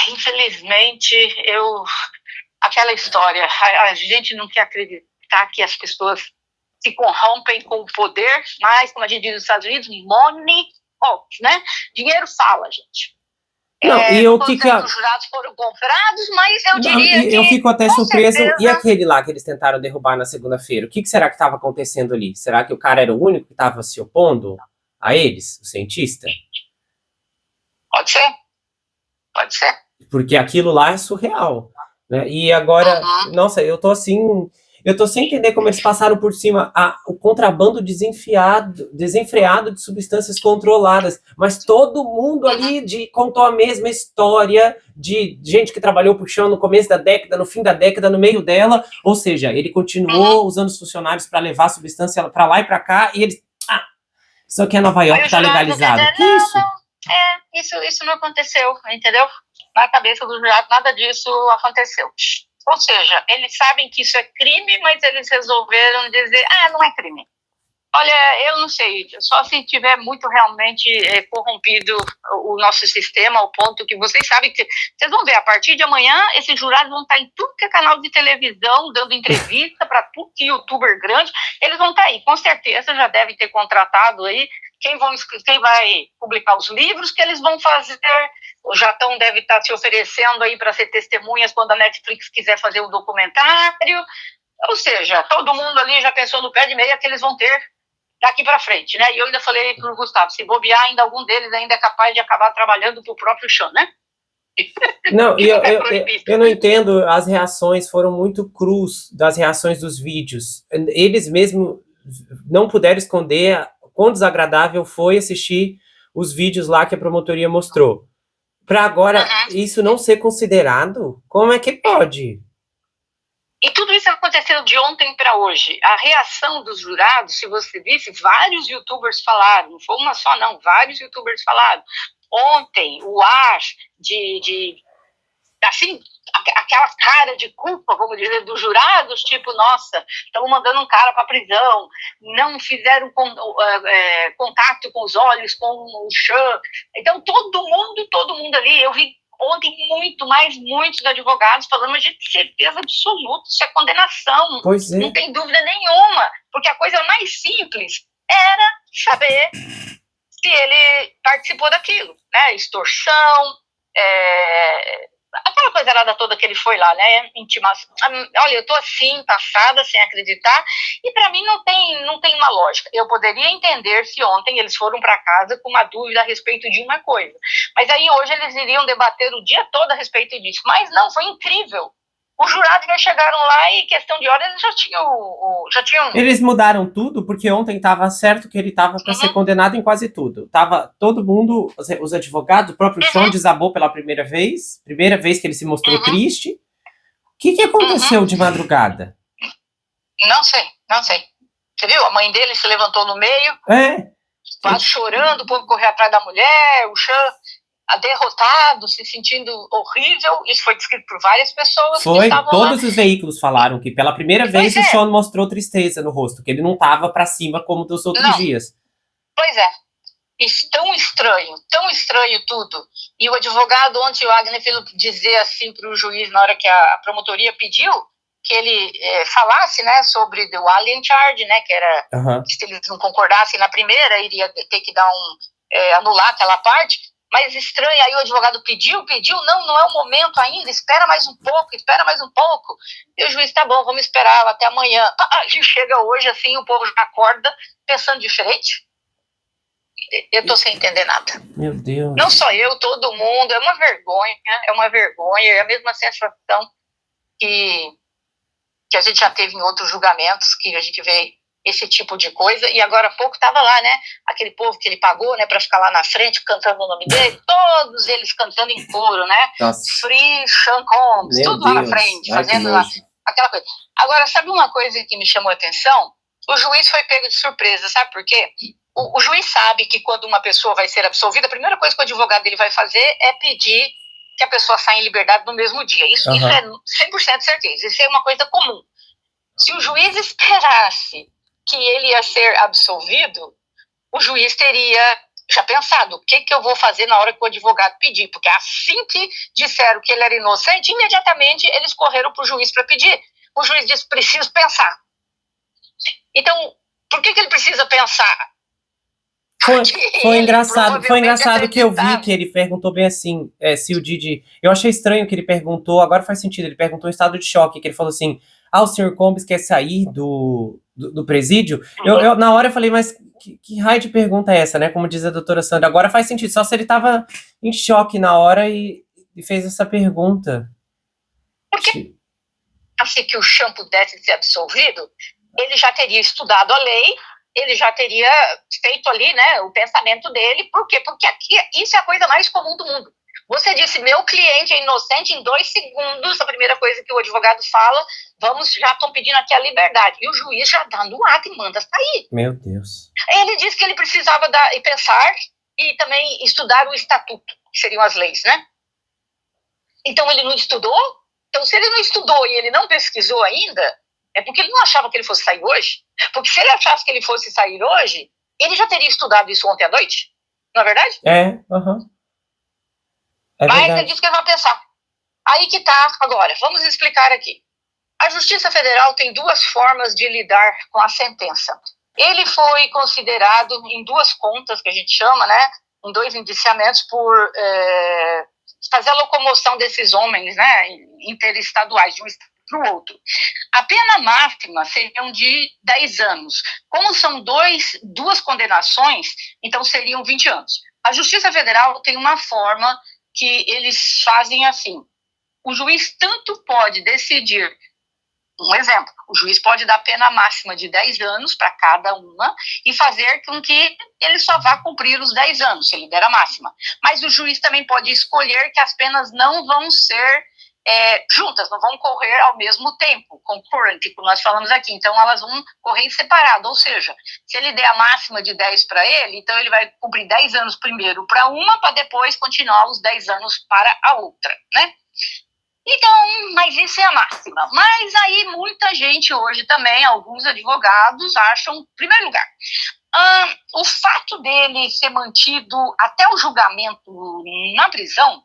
Infelizmente, aquela história, a gente não quer acreditar que as pessoas se corrompem com o poder, mas, como a gente diz nos Estados Unidos, money talks, né? Dinheiro fala, gente. Não, os jurados foram comprados, mas eu diria que... Eu fico até surpreso. certeza... E aquele lá que eles tentaram derrubar na segunda-feira? O que será que estava acontecendo ali? Será que o cara era o único que estava se opondo a eles, o cientista? Pode ser. Pode ser. Porque aquilo lá é surreal, né? E agora, nossa, eu tô assim... Eu tô sem entender como eles passaram por cima o contrabando desenfreado de substâncias controladas. Mas todo mundo ali contou a mesma história de gente que trabalhou pro chão no começo da década, no fim da década, no meio dela. Ou seja, ele continuou usando os funcionários para levar a substância para lá e para cá. E eles... Isso aqui é Nova York, tá legalizado. Que isso? isso não aconteceu, entendeu? Na cabeça do jurado, nada disso aconteceu. Ou seja, eles sabem que isso é crime, mas eles resolveram dizer, não é crime. Olha, eu não sei, só se tiver muito realmente corrompido o nosso sistema, ao ponto que vocês sabem que, vocês vão ver, a partir de amanhã, esses jurados vão estar em tudo que é canal de televisão, dando entrevista para tudo que youtuber grande, eles vão estar aí, com certeza já devem ter contratado aí, quem vai publicar os livros que eles vão fazer, o Jatão deve estar se oferecendo aí para ser testemunhas quando a Netflix quiser fazer o documentário, ou seja, todo mundo ali já pensou no pé de meia que eles vão ter daqui para frente, né? E eu ainda falei para o Gustavo, se bobear, ainda algum deles ainda é capaz de acabar trabalhando para o próprio chão, né? Não, eu não entendo, as reações foram muito crus das reações dos vídeos. Eles mesmo não puderam esconder quão desagradável foi assistir os vídeos lá que a promotoria mostrou. Para agora, isso não ser considerado? Como é que pode? E tudo isso aconteceu de ontem para hoje. A reação dos jurados, se você visse, vários youtubers falaram, não foi uma só não, vários youtubers falaram. Ontem, o ar assim, aquela cara de culpa, vamos dizer, dos jurados, tipo, nossa, estamos mandando um cara para prisão, não fizeram contato com os olhos, com o chão. Então, todo mundo ali, eu vi ontem muitos advogados falando, mas de certeza absoluta, isso é condenação, não tem dúvida nenhuma, porque a coisa mais simples era saber se ele participou daquilo, né, extorsão, aquela coisa errada toda que ele foi lá, né, intimação. Olha, eu tô assim, passada, sem acreditar, e para mim não tem uma lógica. Eu poderia entender se ontem eles foram para casa com uma dúvida a respeito de uma coisa, mas aí hoje eles iriam debater o dia todo a respeito disso, mas não, foi incrível. Os jurados já chegaram lá e, em questão de horas, eles já tinham... Eles mudaram tudo, porque ontem estava certo que ele estava para ser condenado em quase tudo. Tava todo mundo, os advogados, o próprio Sean desabou pela primeira vez que ele se mostrou triste. O que aconteceu de madrugada? Não sei. Você viu? A mãe dele se levantou no meio, quase chorando, o povo correu atrás da mulher, o Sean... derrotado, se sentindo horrível. Isso foi descrito por várias pessoas que estavam todos lá. Os veículos falaram que pela primeira vez o Sean mostrou tristeza no rosto, que ele não estava para cima como dos outros dias. Pois é. Isso, tão estranho tudo. E o advogado ontem, o Agner, fez dizer assim para o juiz, na hora que a promotoria pediu que ele falasse, né, sobre the alien charge, né, que era, se eles não concordassem na primeira, iria ter que dar anular aquela parte. Mas estranho, aí o advogado pediu, não é o momento ainda, espera mais um pouco. E o juiz, tá bom, vamos esperar até amanhã. E chega hoje, assim, o povo já acorda pensando diferente. Eu tô sem entender nada. Meu Deus. Não só eu, todo mundo, é uma vergonha, é a mesma sensação que a gente já teve em outros julgamentos, que a gente vê esse tipo de coisa, e agora há pouco estava lá, né, aquele povo que ele pagou, né, para ficar lá na frente, cantando o nome dele, todos eles cantando em coro, né, Free Sean Combs, tudo lá na frente, fazendo lá, aquela coisa. Agora, sabe uma coisa que me chamou a atenção? O juiz foi pego de surpresa, sabe por quê? O juiz sabe que quando uma pessoa vai ser absolvida, a primeira coisa que o advogado dele vai fazer é pedir que a pessoa saia em liberdade no mesmo dia. Isso é 100% certeza, isso é uma coisa comum. Se o juiz esperasse que ele ia ser absolvido, o juiz teria já pensado, o que eu vou fazer na hora que o advogado pedir, porque assim que disseram que ele era inocente, imediatamente eles correram para o juiz para pedir. O juiz disse, preciso pensar. Então, por que ele precisa pensar? Foi engraçado que eu vi que ele perguntou bem assim, se o Didi... Eu achei estranho que ele perguntou, agora faz sentido, ele perguntou em estado de choque, que ele falou assim, o Sr. Combs quer sair do presídio? Eu na hora eu falei, mas que raio de pergunta é essa, né? Como diz a doutora Sandra, agora faz sentido, só se ele tava em choque na hora e fez essa pergunta. Porque assim que o Sean pudesse ser absolvido, ele já teria estudado a lei, ele já teria feito ali, né, o pensamento dele. Por quê? Porque aqui, isso é a coisa mais comum do mundo. Você disse, meu cliente é inocente, em 2 segundos, a primeira coisa que o advogado fala, já estão pedindo aqui a liberdade. E o juiz já dá no ato e manda sair. Meu Deus. Ele disse que ele precisava pensar, e também estudar o estatuto, que seriam as leis, né? Então ele não estudou. Então, se ele não estudou e ele não pesquisou ainda, é porque ele não achava que ele fosse sair hoje. Porque se ele achasse que ele fosse sair hoje, ele já teria estudado isso ontem à noite. Não é verdade? Mas verdade. É disso que ele vai pensar. Aí que tá agora. Vamos explicar aqui. A Justiça Federal tem duas formas de lidar com a sentença. Ele foi considerado em duas contas, que a gente chama, né? Em dois indiciamentos por fazer a locomoção desses homens, né? Interestaduais, de um estado para o outro. A pena máxima seriam de 10 anos. Como são duas condenações, então seriam 20 anos. A Justiça Federal tem uma forma que eles fazem assim. O juiz tanto pode decidir, um exemplo, o juiz pode dar pena máxima de 10 anos para cada uma e fazer com que ele só vá cumprir os 10 anos, se ele der a máxima. Mas o juiz também pode escolher que as penas não vão ser juntas, não vão correr ao mesmo tempo, concurrent, como nós falamos aqui. Então, elas vão correr em separado, ou seja, se ele der a máxima de 10 para ele, então ele vai cumprir 10 anos primeiro para uma, para depois continuar os 10 anos para a outra, né? Então, mas isso é a máxima. Mas aí muita gente hoje também, alguns advogados acham, em primeiro lugar, o fato dele ser mantido até o julgamento na prisão,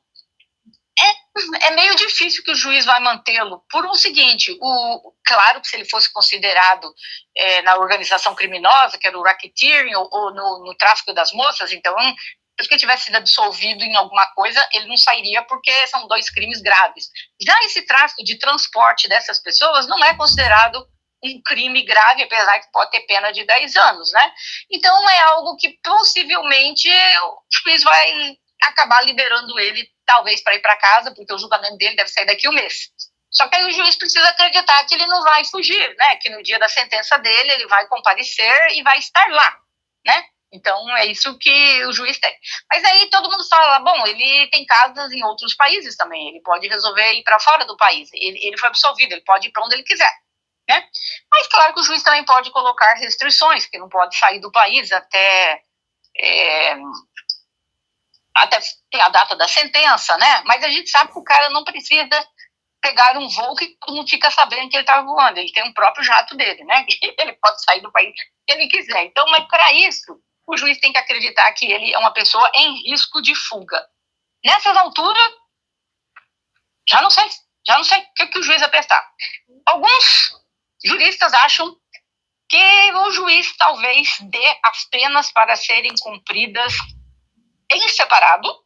é meio difícil que o juiz vai mantê-lo. Por um seguinte, claro que se ele fosse considerado na organização criminosa, que era o racketeering, ou no tráfico das moças, então, se ele tivesse sido absolvido em alguma coisa, ele não sairia porque são 2 crimes graves. Já esse tráfico de transporte dessas pessoas não é considerado um crime grave, apesar que pode ter pena de 10 anos, né? Então, é algo que possivelmente o juiz vai acabar liberando ele, talvez para ir para casa, porque o julgamento dele deve sair daqui a um mês. Só que aí o juiz precisa acreditar que ele não vai fugir, né? Que no dia da sentença dele ele vai comparecer e vai estar lá, né? Então é isso que o juiz tem. Mas aí todo mundo fala, bom, ele tem casas em outros países também, ele pode resolver ir para fora do país, ele foi absolvido, ele pode ir para onde ele quiser, né? Mas claro que o juiz também pode colocar restrições, que não pode sair do país até ter a data da sentença, né? Mas a gente sabe que o cara não precisa pegar um voo que não fica sabendo que ele está voando. Ele tem um próprio jato dele, né? Ele pode sair do país se ele quiser. Então, mas para isso, o juiz tem que acreditar que ele é uma pessoa em risco de fuga. Nessas alturas, já não sei o que o juiz vai prestar. Alguns juristas acham que o juiz talvez dê as penas para serem cumpridas em separado.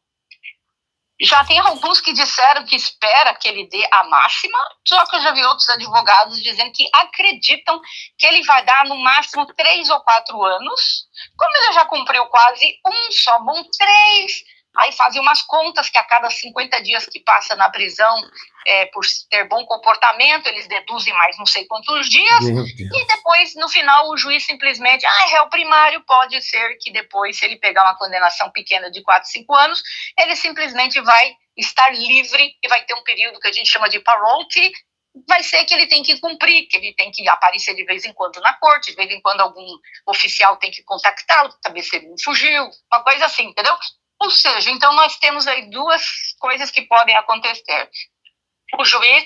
Já tem alguns que disseram que espera que ele dê a máxima, só que eu já vi outros advogados dizendo que acreditam que ele vai dar no máximo 3 ou 4 anos. Como ele já cumpriu quase só bom 3, aí fazem umas contas que a cada 50 dias que passa na prisão, por ter bom comportamento, eles deduzem mais não sei quantos dias, e depois, no final, o juiz simplesmente, réu primário, pode ser que depois, se ele pegar uma condenação pequena de 4, 5 anos, ele simplesmente vai estar livre e vai ter um período que a gente chama de parole, que vai ser que ele tem que cumprir, que ele tem que aparecer de vez em quando na corte, de vez em quando algum oficial tem que contactá-lo, saber se ele não fugiu, uma coisa assim, entendeu? Ou seja, então nós temos aí 2 coisas que podem acontecer. O juiz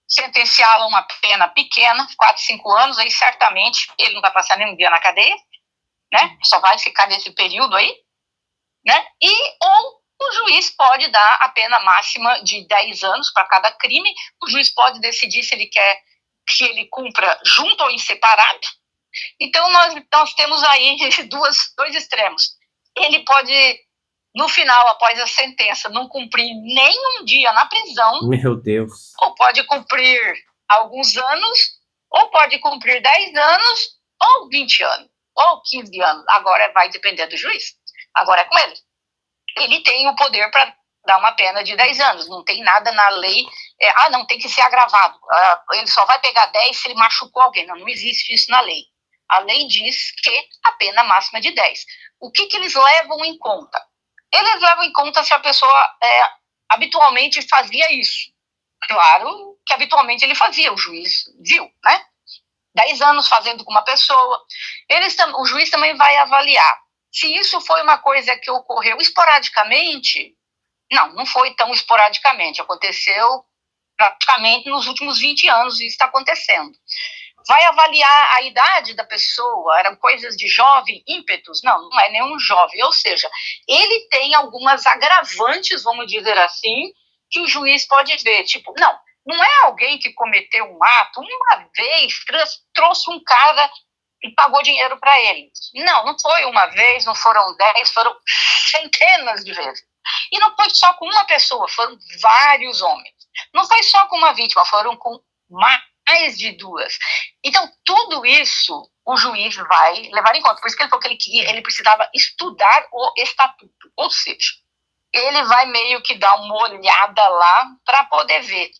sentenciá-lo a uma pena pequena, 4, 5 anos, aí certamente ele não vai passar nenhum dia na cadeia, né? Só vai ficar nesse período aí, né? Ou o juiz pode dar a pena máxima de 10 anos para cada crime. O juiz pode decidir se ele quer que ele cumpra junto ou em separado. Então nós temos aí 2 extremos. Ele pode, no final, após a sentença, não cumprir nenhum dia na prisão. Meu Deus. Ou pode cumprir alguns anos, ou pode cumprir 10 anos, ou 20 anos, ou 15 anos. Agora vai depender do juiz. Agora é com ele. Ele tem o poder para dar uma pena de 10 anos. Não tem nada na lei, não, tem que ser agravado. Ele só vai pegar 10 se ele machucou alguém. Não existe isso na lei. A lei diz que a pena máxima é de 10. O que eles levam em conta? Eles levam em conta se a pessoa habitualmente fazia isso. Claro que habitualmente ele fazia, o juiz viu, né? 10 anos fazendo com uma pessoa. O juiz também vai avaliar Se isso foi uma coisa que ocorreu esporadicamente, não foi tão esporadicamente, aconteceu praticamente nos últimos 20 anos isso está acontecendo. Vai avaliar a idade da pessoa, eram coisas de jovem, ímpetos? Não é nenhum jovem, ou seja, ele tem algumas agravantes, vamos dizer assim, que o juiz pode ver, tipo, não é alguém que cometeu um ato, uma vez trouxe um cara e pagou dinheiro para ele. Não foi uma vez, não foram 10, foram centenas de vezes. E não foi só com uma pessoa, foram vários homens. Não foi só com uma vítima, foram com mais de 2. Então, tudo isso o juiz vai levar em conta. Por isso que ele falou que ele precisava estudar o estatuto. Ou seja, ele vai meio que dar uma olhada lá para poder ver.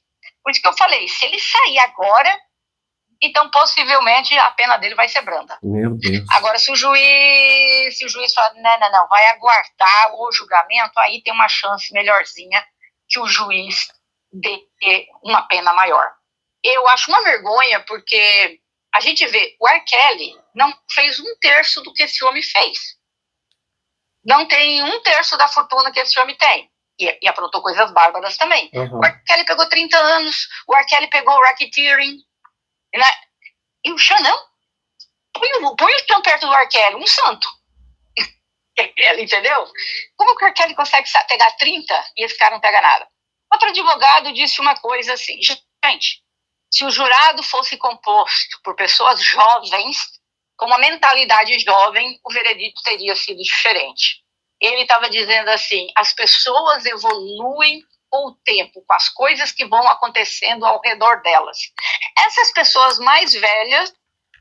Por isso que eu falei, se ele sair agora, então possivelmente a pena dele vai ser branda. Meu Deus. Agora, se o juiz falar, não, vai aguardar o julgamento, aí tem uma chance melhorzinha que o juiz dê uma pena maior. Eu acho uma vergonha, porque a gente vê, o R. Kelly não fez 1/3 do que esse homem fez. Não tem 1/3 da fortuna que esse homem tem. E aprontou coisas bárbaras também. Uhum. O R. Kelly pegou 30 anos, o R. Kelly pegou o racketeering, né? E o Sean não. Põe o Sean perto do R. Kelly, um santo. Entendeu? Como o R. Kelly consegue pegar 30 e esse cara não pega nada? Outro advogado disse uma coisa assim, gente, se o jurado fosse composto por pessoas jovens, com uma mentalidade jovem, o veredito teria sido diferente. Ele estava dizendo assim, as pessoas evoluem com o tempo, com as coisas que vão acontecendo ao redor delas. Essas pessoas mais velhas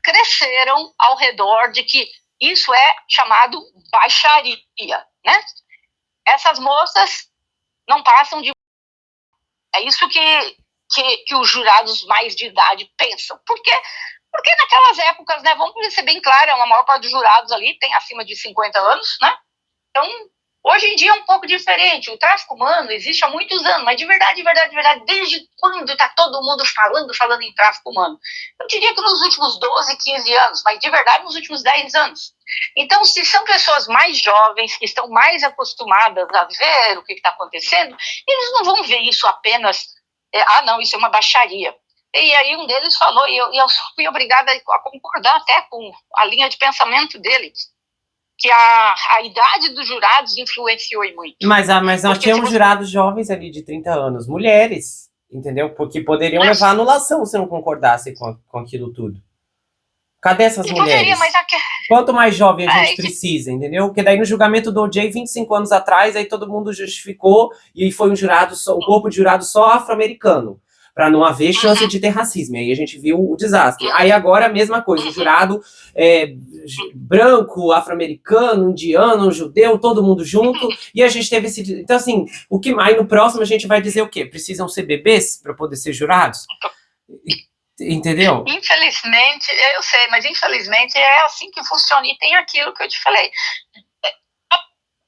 cresceram ao redor de que isso é chamado baixaria, né? Essas moças não passam de... É isso que os jurados mais de idade pensam. Por quê? Porque naquelas épocas, né, vamos ser bem claros, a maior parte dos jurados ali tem acima de 50 anos, né? Então, hoje em dia é um pouco diferente. O tráfico humano existe há muitos anos, mas de verdade, desde quando está todo mundo falando em tráfico humano? Eu diria que nos últimos 12, 15 anos, mas de verdade nos últimos 10 anos. Então, se são pessoas mais jovens, que estão mais acostumadas a ver o que está acontecendo, eles não vão ver isso apenas, não, isso é uma baixaria. E aí um deles falou, e eu fui obrigada a concordar até com a linha de pensamento dele, que a idade dos jurados influenciou muito. Mas nós tínhamos jurados jovens ali de 30 anos, mulheres, entendeu? Porque poderiam levar anulação se não concordasse com aquilo tudo. Cadê essas mulheres? Quanto mais jovem a gente precisa, entendeu? Porque daí no julgamento do O.J., 25 anos atrás, aí todo mundo justificou e foi um corpo de jurado só afro-americano, para não haver chance de ter racismo. Aí a gente viu o desastre. Aí agora a mesma coisa, o jurado branco, afro-americano, indiano, judeu, todo mundo junto, e a gente teve esse... Então assim, aí no próximo a gente vai dizer o quê? Precisam ser bebês para poder ser jurados? Entendeu? Infelizmente, eu sei, mas infelizmente é assim que funciona. E tem aquilo que eu te falei,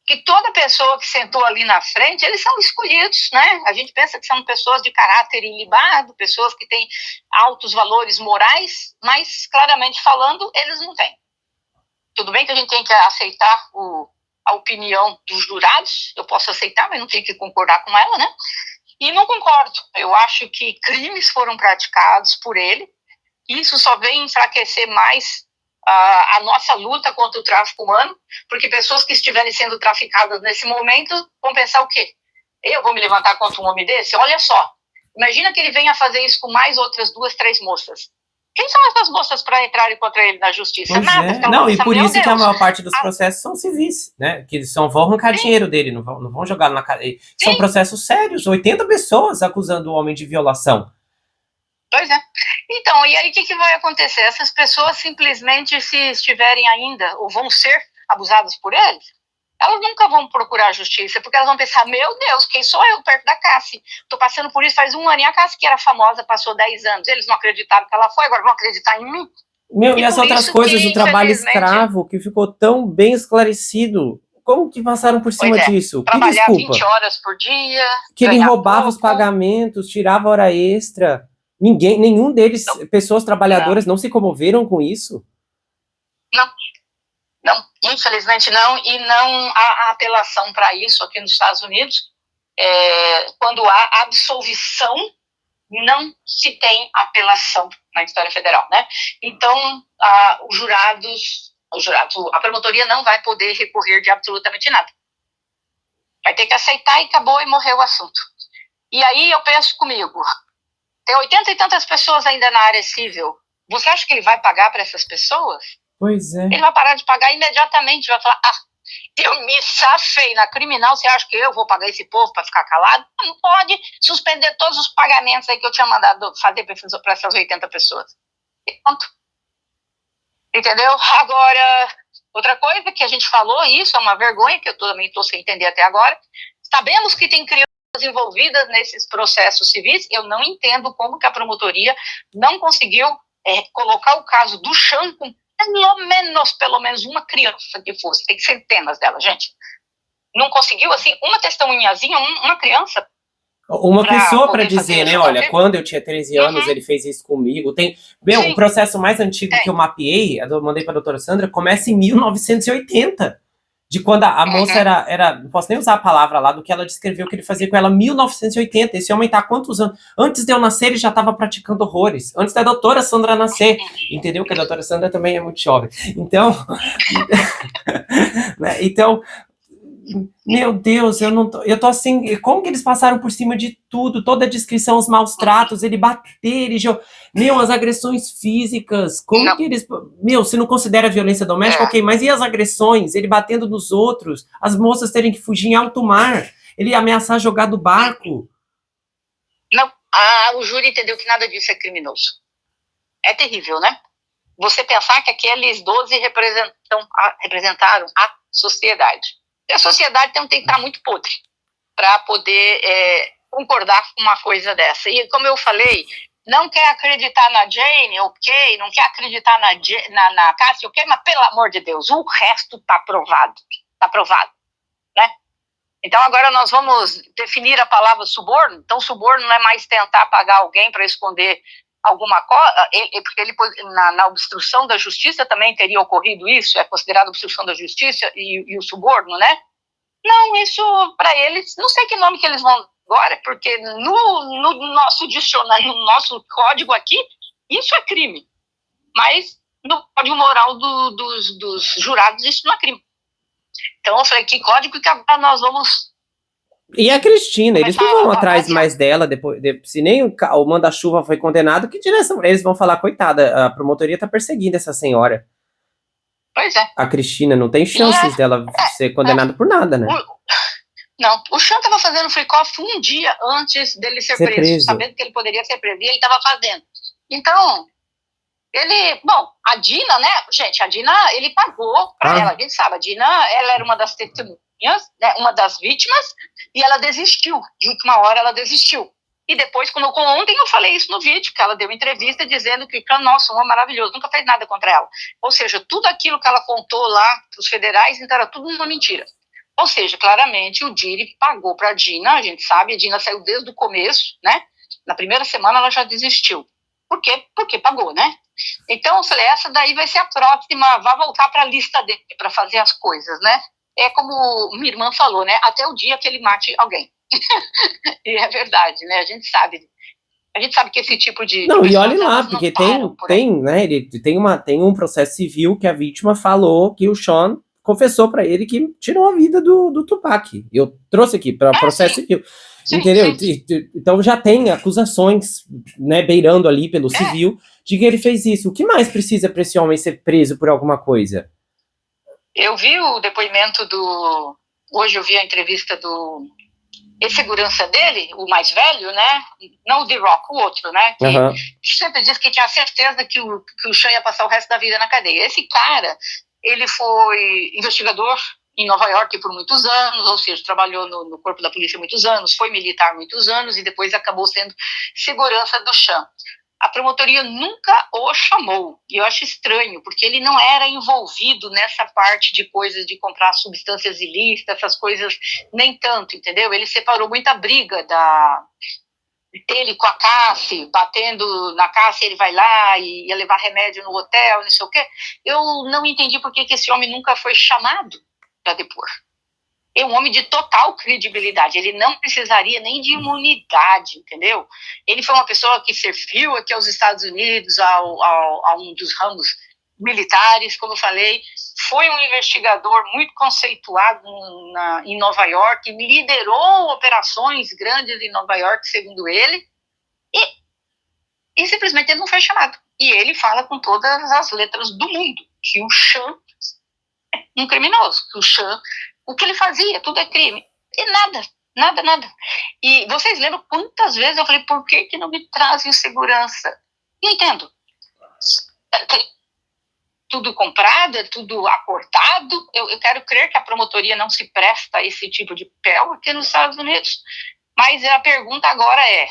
que toda pessoa que sentou ali na frente, eles são escolhidos, né? A gente pensa que são pessoas de caráter ilibado, pessoas que têm altos valores morais, mas claramente falando, eles não têm. Tudo bem que a gente tem que aceitar a opinião dos jurados, eu posso aceitar, mas não tenho que concordar com ela, né? E não concordo. Eu acho que crimes foram praticados por ele. Isso só vem enfraquecer mais a nossa luta contra o tráfico humano, porque pessoas que estiverem sendo traficadas nesse momento vão pensar o quê? Eu vou me levantar contra um homem desse? Olha só, imagina que ele venha fazer isso com mais outras 2, 3 moças. Quem são essas moças para entrarem contra ele na justiça? Pois nada. Não, e por isso que a maior parte dos processos são civis, né? Que eles só vão arrancar dinheiro dele, não vão jogar na cadeia. São processos sérios, 80 pessoas acusando o homem de violação. Pois é. Então, e aí o que vai acontecer? Essas pessoas simplesmente, se estiverem ainda, ou vão ser abusadas por eles, elas nunca vão procurar justiça, porque elas vão pensar, meu Deus, quem sou eu perto da Cassie? Estou passando por isso faz 1 ano, e a Cassie, que era famosa, passou 10 anos. Eles não acreditaram que ela foi, agora vão acreditar em mim? E as outras coisas, o trabalho escravo, que ficou tão bem esclarecido. Como que passaram por cima disso? Trabalhar que desculpa? 20 horas por dia. Que ele roubava os pagamentos, tirava hora extra. Nenhum deles, pessoas trabalhadoras, não se comoveram com isso? Não, infelizmente não, e não há apelação para isso aqui nos Estados Unidos. Quando há absolvição, não se tem apelação na esfera federal, né? Então, a promotoria não vai poder recorrer de absolutamente nada. Vai ter que aceitar e acabou e morreu o assunto. E aí eu penso comigo, tem 80 e tantas pessoas ainda na área civil. Você acha que ele vai pagar para essas pessoas? Pois é. Ele vai parar de pagar imediatamente, vai falar, eu me safei na criminal, você acha que eu vou pagar esse povo para ficar calado? Não pode suspender todos os pagamentos aí que eu tinha mandado fazer para essas 80 pessoas. E pronto. Entendeu? Agora, outra coisa que a gente falou, isso é uma vergonha, que eu também estou sem entender até agora, sabemos que tem crianças envolvidas nesses processos civis, eu não entendo como que a promotoria não conseguiu colocar o caso do Sean com pelo menos uma criança que fosse, tem centenas delas, gente. Não conseguiu, assim, uma testemunhazinha, uma criança. Uma pessoa para dizer, né, olha, quando eu tinha 13 anos, ele fez isso comigo. O processo mais antigo que eu mapeei, eu mandei para a doutora Sandra, começa em 1980. De quando a moça era, não posso nem usar a palavra lá, do que ela descreveu que ele fazia com ela, 1980. Esse homem tá há quantos anos? Antes de eu nascer, ele já estava praticando horrores. Antes da doutora Sandra nascer. Entendeu? Que a doutora Sandra também é muito jovem. Então, né, então, meu Deus, eu tô assim, como que eles passaram por cima de tudo, toda a descrição, os maus tratos, ele bater, as agressões físicas, como que eles, se não considera violência doméstica, ok, mas e as agressões, ele batendo nos outros, as moças terem que fugir em alto mar, ele ameaçar jogar do barco? Não, o júri entendeu que nada disso é criminoso. É terrível, né? Você pensar que aqueles 12 representaram a sociedade. E a sociedade tem que estar muito podre para poder concordar com uma coisa dessa. E como eu falei, não quer acreditar na Jane, ok, não quer acreditar na Cássia, ok, mas pelo amor de Deus, o resto está provado, né? Então agora nós vamos definir a palavra suborno. Então suborno não é mais tentar pagar alguém para esconder alguma coisa, porque ele na obstrução da justiça também teria ocorrido isso, é considerado obstrução da justiça e o suborno, né? Não, isso para eles, não sei que nome que eles vão agora, porque no nosso dicionário, no nosso código aqui, isso é crime, mas no código moral dos jurados isso não é crime. Então eu falei, que código que agora nós vamos... E a Cristina, eles não vão atrás mais dela, depois, se nem o manda-chuva foi condenado, que direção eles vão falar, coitada, a promotoria tá perseguindo essa senhora. Pois é. A Cristina não tem chances dela ser condenada por nada, né? O Sean estava fazendo free-off um dia antes dele ser preso, sabendo que ele poderia ser preso, e ele estava fazendo. Então, a Dina, né, gente, ele pagou para ela, a gente sabe, a Dina, ela era uma das testemunhas, né, uma das vítimas, e ela desistiu, de última hora ela desistiu. E depois, ontem eu falei isso no vídeo, que ela deu entrevista dizendo que, nossa, um homem maravilhoso, nunca fez nada contra ela. Ou seja, tudo aquilo que ela contou lá para os federais, então era tudo uma mentira. Ou seja, claramente o Diri pagou para a Dina, a gente sabe, a Dina saiu desde o começo, né? Na primeira semana ela já desistiu. Por quê? Porque pagou, né? Então eu falei, essa daí vai ser a próxima, vai voltar para a lista dele, para fazer as coisas, né? É como minha irmã falou, né? Até o dia que ele mate alguém. E é verdade, né? A gente sabe que esse tipo de... Não, e olha lá, porque tem um processo civil que a vítima falou que o Sean confessou pra ele que tirou a vida do Tupac. Eu trouxe aqui para processo civil. Sim, entendeu? Sim. Então já tem acusações, né, beirando ali pelo civil de que ele fez isso. O que mais precisa para esse homem ser preso por alguma coisa? Eu vi o depoimento hoje eu vi a entrevista do ex-segurança dele, o mais velho, né? Não o The Rock, o outro, né? Que sempre disse que tinha certeza que o Sean ia passar o resto da vida na cadeia. Esse cara, ele foi investigador em Nova York por muitos anos, ou seja, trabalhou no corpo da polícia muitos anos, foi militar muitos anos e depois acabou sendo segurança do Sean. A promotoria nunca o chamou, e eu acho estranho, porque ele não era envolvido nessa parte de coisas de comprar substâncias ilícitas, essas coisas, nem tanto, entendeu? Ele separou muita briga ele com a Cassie, batendo na Cassie, ele vai lá e ia levar remédio no hotel, não sei o quê. Eu não entendi por que esse homem nunca foi chamado para depor. É um homem de total credibilidade, ele não precisaria nem de imunidade, entendeu? Ele foi uma pessoa que serviu aqui aos Estados Unidos, a um dos ramos militares, como eu falei, foi um investigador muito conceituado em Nova York, liderou operações grandes em Nova York, segundo ele, e simplesmente ele não foi chamado. E ele fala com todas as letras do mundo que o Sean é um criminoso, que o Sean, o que ele fazia, tudo é crime. E nada. E vocês lembram quantas vezes eu falei, por que não me trazem segurança? Não entendo. Tudo comprado, é tudo acortado. Eu quero crer que a promotoria não se presta a esse tipo de papel aqui nos Estados Unidos. Mas a pergunta agora é,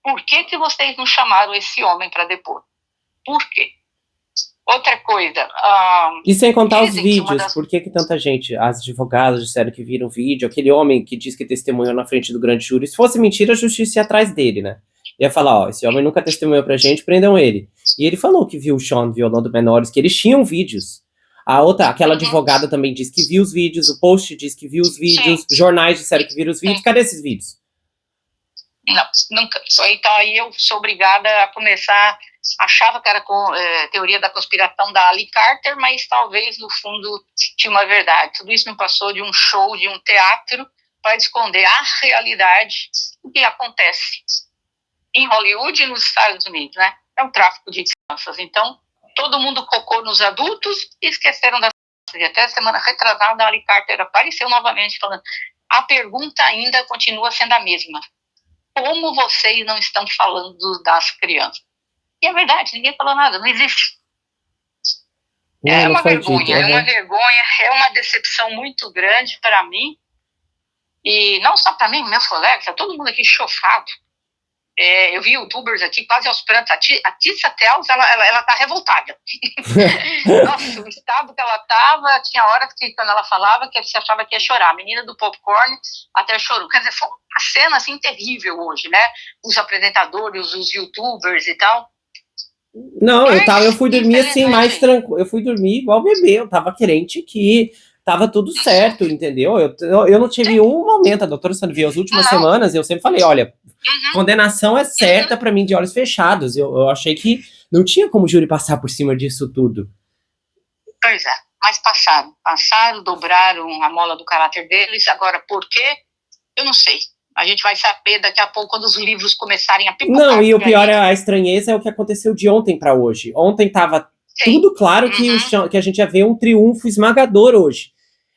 por que vocês não chamaram esse homem para depor? Por quê? Outra coisa... E sem contar os vídeos, por que tanta gente, as advogadas disseram que viram vídeo, aquele homem que diz que testemunhou na frente do grande júri, se fosse mentira, a justiça ia atrás dele, né? Ia falar, esse homem nunca testemunhou pra gente, prendam ele. E ele falou que viu o Sean violando menores, que eles tinham vídeos. Aquela advogada também disse que viu os vídeos, o Post diz que viu os vídeos, jornais disseram que viram os vídeos, cadê esses vídeos? Não, nunca. Então aí eu sou obrigada a começar, achava que era teoria da conspiração da Ali Carter, mas talvez no fundo tinha uma verdade. Tudo isso me passou de um show, de um teatro, para esconder a realidade do que acontece em Hollywood e nos Estados Unidos, né? É um tráfico de crianças. Então, todo mundo focou nos adultos e esqueceram das crianças. E até a semana retrasada, a Ali Carter apareceu novamente falando, a pergunta ainda continua sendo a mesma. Como vocês não estão falando das crianças? E é verdade, ninguém falou nada, não existe. É uma vergonha, é uma decepção muito grande para mim, e não só para mim, meus colegas, tá todo mundo aqui chofado. Eu vi youtubers aqui quase aos prantos, a Tissa Tells, ela tá revoltada. Nossa, o estado que ela tava, tinha horas que quando ela falava que você achava que ia chorar, a menina do popcorn até chorou, quer dizer, foi uma cena assim terrível hoje, né, os apresentadores, os youtubers e tal. Não, eu fui dormir assim, mais tranquilo, eu fui dormir igual bebê, eu tava querente que tava tudo certo, entendeu? Eu não tive um momento, a doutora Sanvia, as últimas semanas, eu sempre falei, olha, condenação é certa pra mim de olhos fechados, eu achei que não tinha como o júri passar por cima disso tudo. Pois é, mas passaram, dobraram a mola do caráter deles, agora por quê? Eu não sei. A gente vai saber daqui a pouco quando os livros começarem a pipocar. Não, e o pior a estranheza é o que aconteceu de ontem para hoje. Ontem tava tudo claro que a gente ia ver um triunfo esmagador hoje.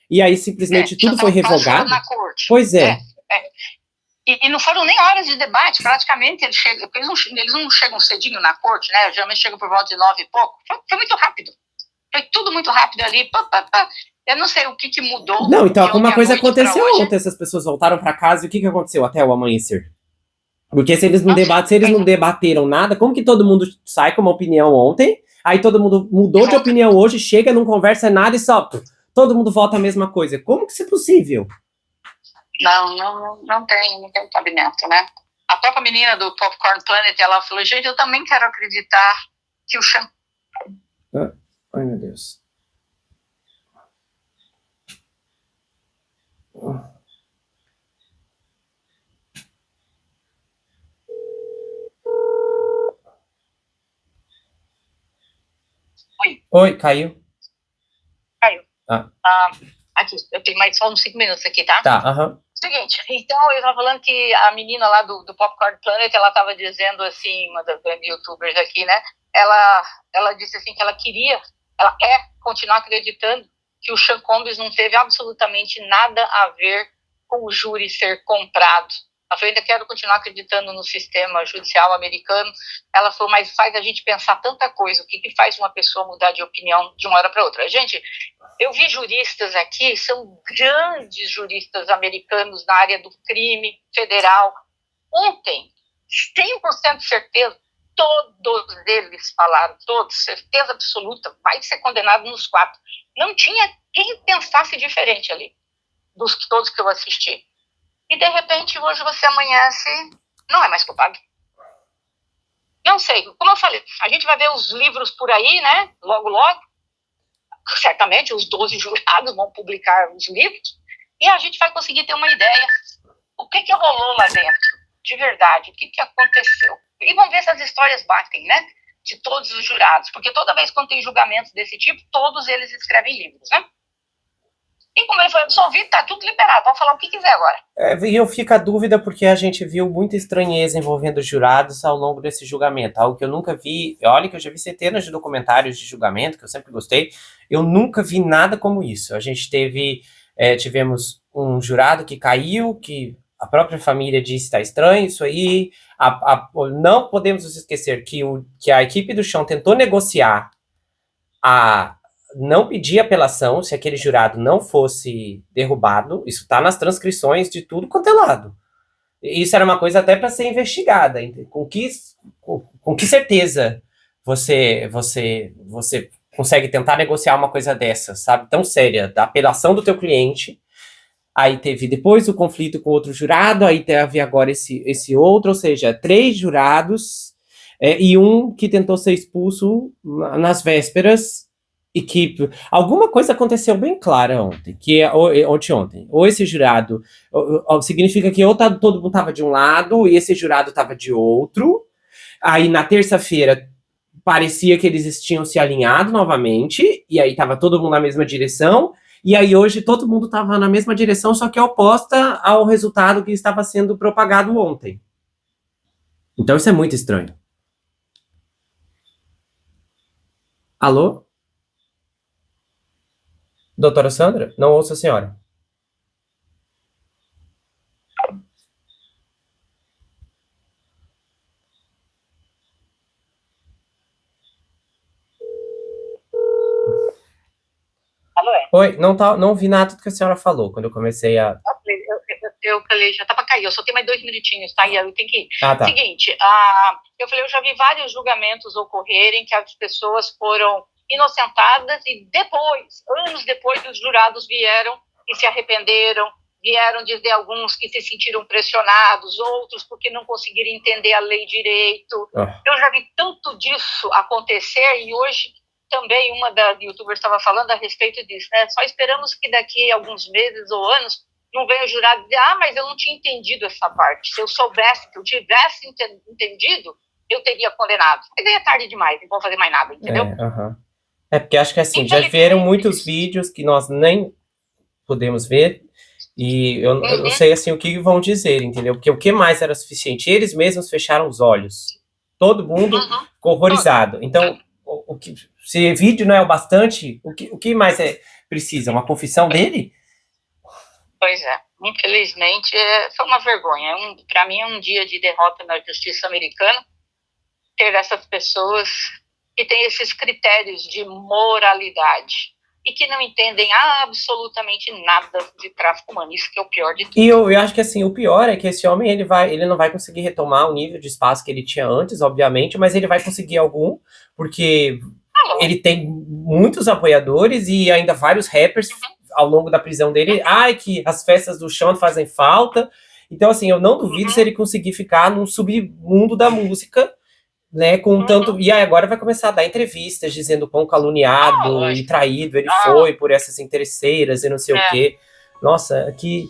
E aí simplesmente tudo foi revogado. Na corte. Pois é. E não foram nem horas de debate, praticamente. Eles não chegam cedinho na corte, né? Geralmente chegam por volta de 9 e pouco. Foi muito rápido. Foi tudo muito rápido ali. Eu não sei o que mudou. Não, então alguma coisa aconteceu ontem, essas pessoas voltaram para casa e o que aconteceu até o amanhecer? Porque se eles não debateram nada, como que todo mundo sai com uma opinião ontem, aí todo mundo mudou de opinião hoje, chega, não conversa nada e só todo mundo vota a mesma coisa. Como que isso é possível? Não tem cabimento, né? A própria menina do Popcorn Planet, ela falou, gente, eu também quero acreditar que o Sean... Ai, meu Deus. Oi, caiu. Aqui, eu tenho mais só uns 5 minutos aqui, tá? Tá, Seguinte, então eu tava falando que a menina lá do Popcorn Planet, ela tava dizendo assim, uma das grandes youtubers aqui, né? Ela disse assim que ela quer continuar acreditando que o Sean Combs não teve absolutamente nada a ver com o júri ser comprado. Ela falou, ainda quero continuar acreditando no sistema judicial americano. Ela falou, mas faz a gente pensar tanta coisa, o que faz uma pessoa mudar de opinião de uma hora para outra? Gente, eu vi juristas aqui, são grandes juristas americanos na área do crime federal. Ontem, 100% de certeza, todos eles falaram, certeza absoluta, vai ser condenado nos 4. Não tinha quem pensasse diferente ali, dos todos que eu assisti. E, de repente, hoje você amanhece não é mais culpado. Não sei, como eu falei, a gente vai ver os livros por aí, né? Logo, logo. Certamente os 12 jurados vão publicar os livros e a gente vai conseguir ter uma ideia. O que rolou lá dentro, de verdade? O que aconteceu? E vamos ver se as histórias batem, né? De todos os jurados. Porque toda vez que tem julgamentos desse tipo, todos eles escrevem livros, né? E como ele foi absolvido, tá tudo liberado. Pode falar o que quiser agora. E eu fico a dúvida porque a gente viu muita estranheza envolvendo os jurados ao longo desse julgamento. Algo que eu nunca vi. Olha que eu já vi centenas de documentários de julgamento, que eu sempre gostei. Eu nunca vi nada como isso. A gente tivemos um jurado que caiu, que a própria família disse está estranho isso aí. Não podemos nos esquecer que a equipe do chão tentou negociar não pedir apelação se aquele jurado não fosse derrubado. Isso está nas transcrições de tudo quanto é lado. Isso era uma coisa até para ser investigada. Com que certeza você consegue tentar negociar uma coisa dessa, sabe? Tão séria, da apelação do teu cliente. Aí teve depois o conflito com outro jurado, aí teve agora esse outro, ou seja, 3 jurados e um que tentou ser expulso nas vésperas. E que alguma coisa aconteceu bem clara ontem, ontem. Ou esse jurado, significa que todo mundo estava de um lado e esse jurado estava de outro. Aí na terça-feira parecia que eles tinham se alinhado novamente, e aí estava todo mundo na mesma direção, e aí hoje todo mundo estava na mesma direção, só que oposta ao resultado que estava sendo propagado ontem. Então isso é muito estranho. Alô? Doutora Sandra? Não ouço a senhora. Alô, Oi, não vi nada do que a senhora falou quando eu comecei a... Eu falei, já tá pra cair, eu só tenho mais 2 minutinhos, tá? E eu tenho que ir. Ah, tá. Seguinte, eu falei, eu já vi vários julgamentos ocorrerem que as pessoas foram inocentadas e depois, anos depois, os jurados vieram e se arrependeram, vieram dizer alguns que se sentiram pressionados, outros porque não conseguiram entender a lei direito. Eu já vi tanto disso acontecer e hoje também uma da youtuber estava falando a respeito disso, né? Só esperamos que daqui a alguns meses ou anos não venha o jurado dizer, mas eu não tinha entendido essa parte. Se eu soubesse, que eu tivesse entendido, eu teria condenado. Mas aí é tarde demais, não vou fazer mais nada, entendeu? Porque acho que assim, já vieram muitos vídeos que nós nem podemos ver, e eu sei assim o que vão dizer, entendeu? Porque o que mais era suficiente? Eles mesmos fecharam os olhos. Todo mundo ficou horrorizado. Então, se vídeo não é o bastante, o que mais precisa? Uma confissão dele? Pois é. Infelizmente, foi uma vergonha. Para mim é um dia de derrota na justiça americana ter essas pessoas que têm esses critérios de moralidade e que não entendem absolutamente nada de tráfico humano. Isso que é o pior de tudo. E eu acho que assim, o pior é que esse homem ele não vai conseguir retomar o nível de espaço que ele tinha antes, obviamente, mas ele vai conseguir algum, porque ele tem muitos apoiadores e ainda vários rappers ao longo da prisão dele. Que as festas do chão fazem falta. Então, assim, eu não duvido se ele conseguir ficar num submundo da música, né, com tanto... E aí agora vai começar a dar entrevistas dizendo quão caluniado e traído ele foi por essas interesseiras e não sei o quê. Nossa, que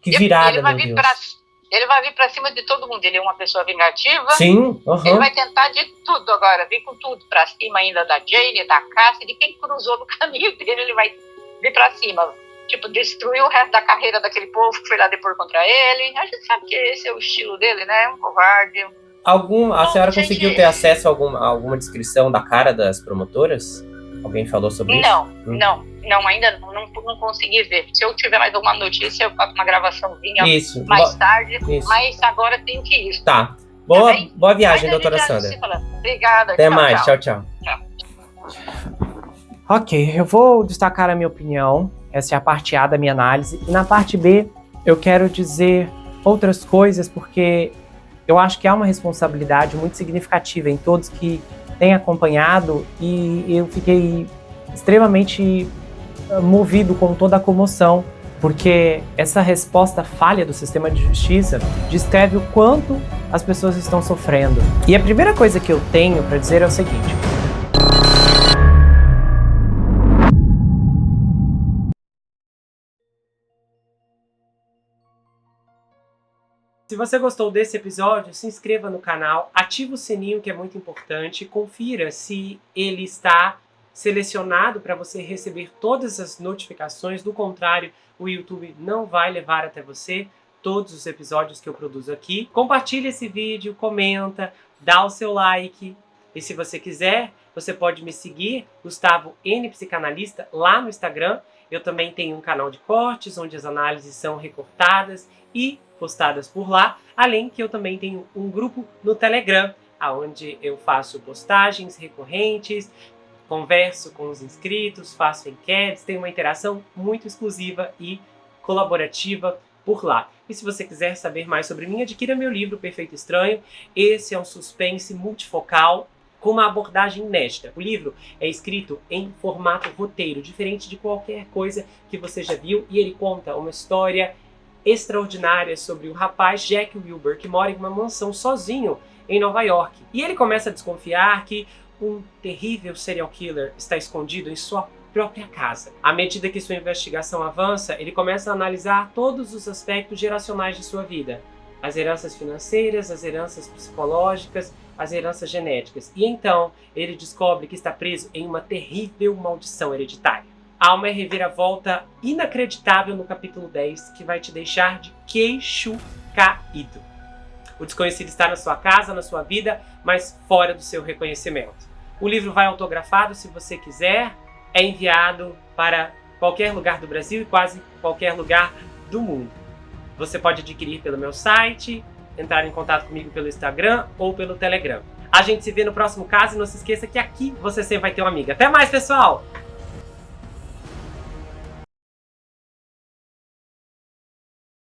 virada, meu Deus. Ele vai vir pra cima de todo mundo. Ele é uma pessoa vingativa. Sim, Ele vai tentar de tudo agora. Vir com tudo pra cima ainda da Jane, da Cassie, de quem cruzou no caminho dele. Ele vai vir pra cima. Tipo, destruir o resto da carreira daquele povo que foi lá depor contra ele. A gente sabe que esse é o estilo dele, né? Um covarde. A senhora conseguiu ter acesso a alguma descrição da cara das promotoras? Alguém falou sobre isso? Não, ainda não consegui ver. Se eu tiver mais alguma notícia, eu faço uma gravaçãozinha mais tarde. Mas agora tenho que ir. Tá. Boa viagem, doutora Sandra. Obrigada. Até mais. Tchau. Ok, eu vou destacar a minha opinião. Essa é a parte A da minha análise. E na parte B, eu quero dizer outras coisas, porque eu acho que há uma responsabilidade muito significativa em todos que têm acompanhado, e eu fiquei extremamente movido com toda a comoção porque essa resposta falha do sistema de justiça descreve o quanto as pessoas estão sofrendo. E a primeira coisa que eu tenho para dizer é o seguinte: se você gostou desse episódio, se inscreva no canal, ative o sininho, que é muito importante, confira se ele está selecionado para você receber todas as notificações. Do contrário, o YouTube não vai levar até você todos os episódios que eu produzo aqui. Compartilhe esse vídeo, comenta, dá o seu like. E se você quiser, você pode me seguir, Gustavo N Psicanalista, lá no Instagram. Eu também tenho um canal de cortes, onde as análises são recortadas e postadas por lá. Além que eu também tenho um grupo no Telegram, onde eu faço postagens recorrentes, converso com os inscritos, faço enquetes, tenho uma interação muito exclusiva e colaborativa por lá. E se você quiser saber mais sobre mim, adquira meu livro Perfeito Estranho. Esse é um suspense multifocal com uma abordagem inédita. O livro é escrito em formato roteiro, diferente de qualquer coisa que você já viu, e ele conta uma história extraordinária sobre o rapaz Jack Wilbur, que mora em uma mansão sozinho em Nova York. E ele começa a desconfiar que um terrível serial killer está escondido em sua própria casa. À medida que sua investigação avança, ele começa a analisar todos os aspectos geracionais de sua vida. As heranças financeiras, as heranças psicológicas, as heranças genéticas. E então, ele descobre que está preso em uma terrível maldição hereditária. Há uma reviravolta inacreditável no capítulo 10 que vai te deixar de queixo caído. O desconhecido está na sua casa, na sua vida, mas fora do seu reconhecimento. O livro vai autografado, se você quiser, é enviado para qualquer lugar do Brasil e quase qualquer lugar do mundo. Você pode adquirir pelo meu site, entrar em contato comigo pelo Instagram ou pelo Telegram. A gente se vê no próximo caso e não se esqueça que aqui você sempre vai ter uma amiga. Até mais, pessoal!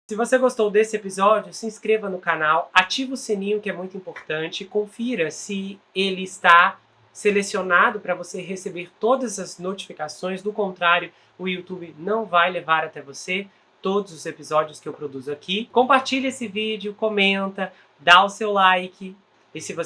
Se você gostou desse episódio, se inscreva no canal, ative o sininho, que é muito importante, confira se ele está selecionado para você receber todas as notificações. Do contrário, o YouTube não vai levar até você todos os episódios que eu produzo aqui. Compartilhe esse vídeo, comenta, dá o seu like. E se você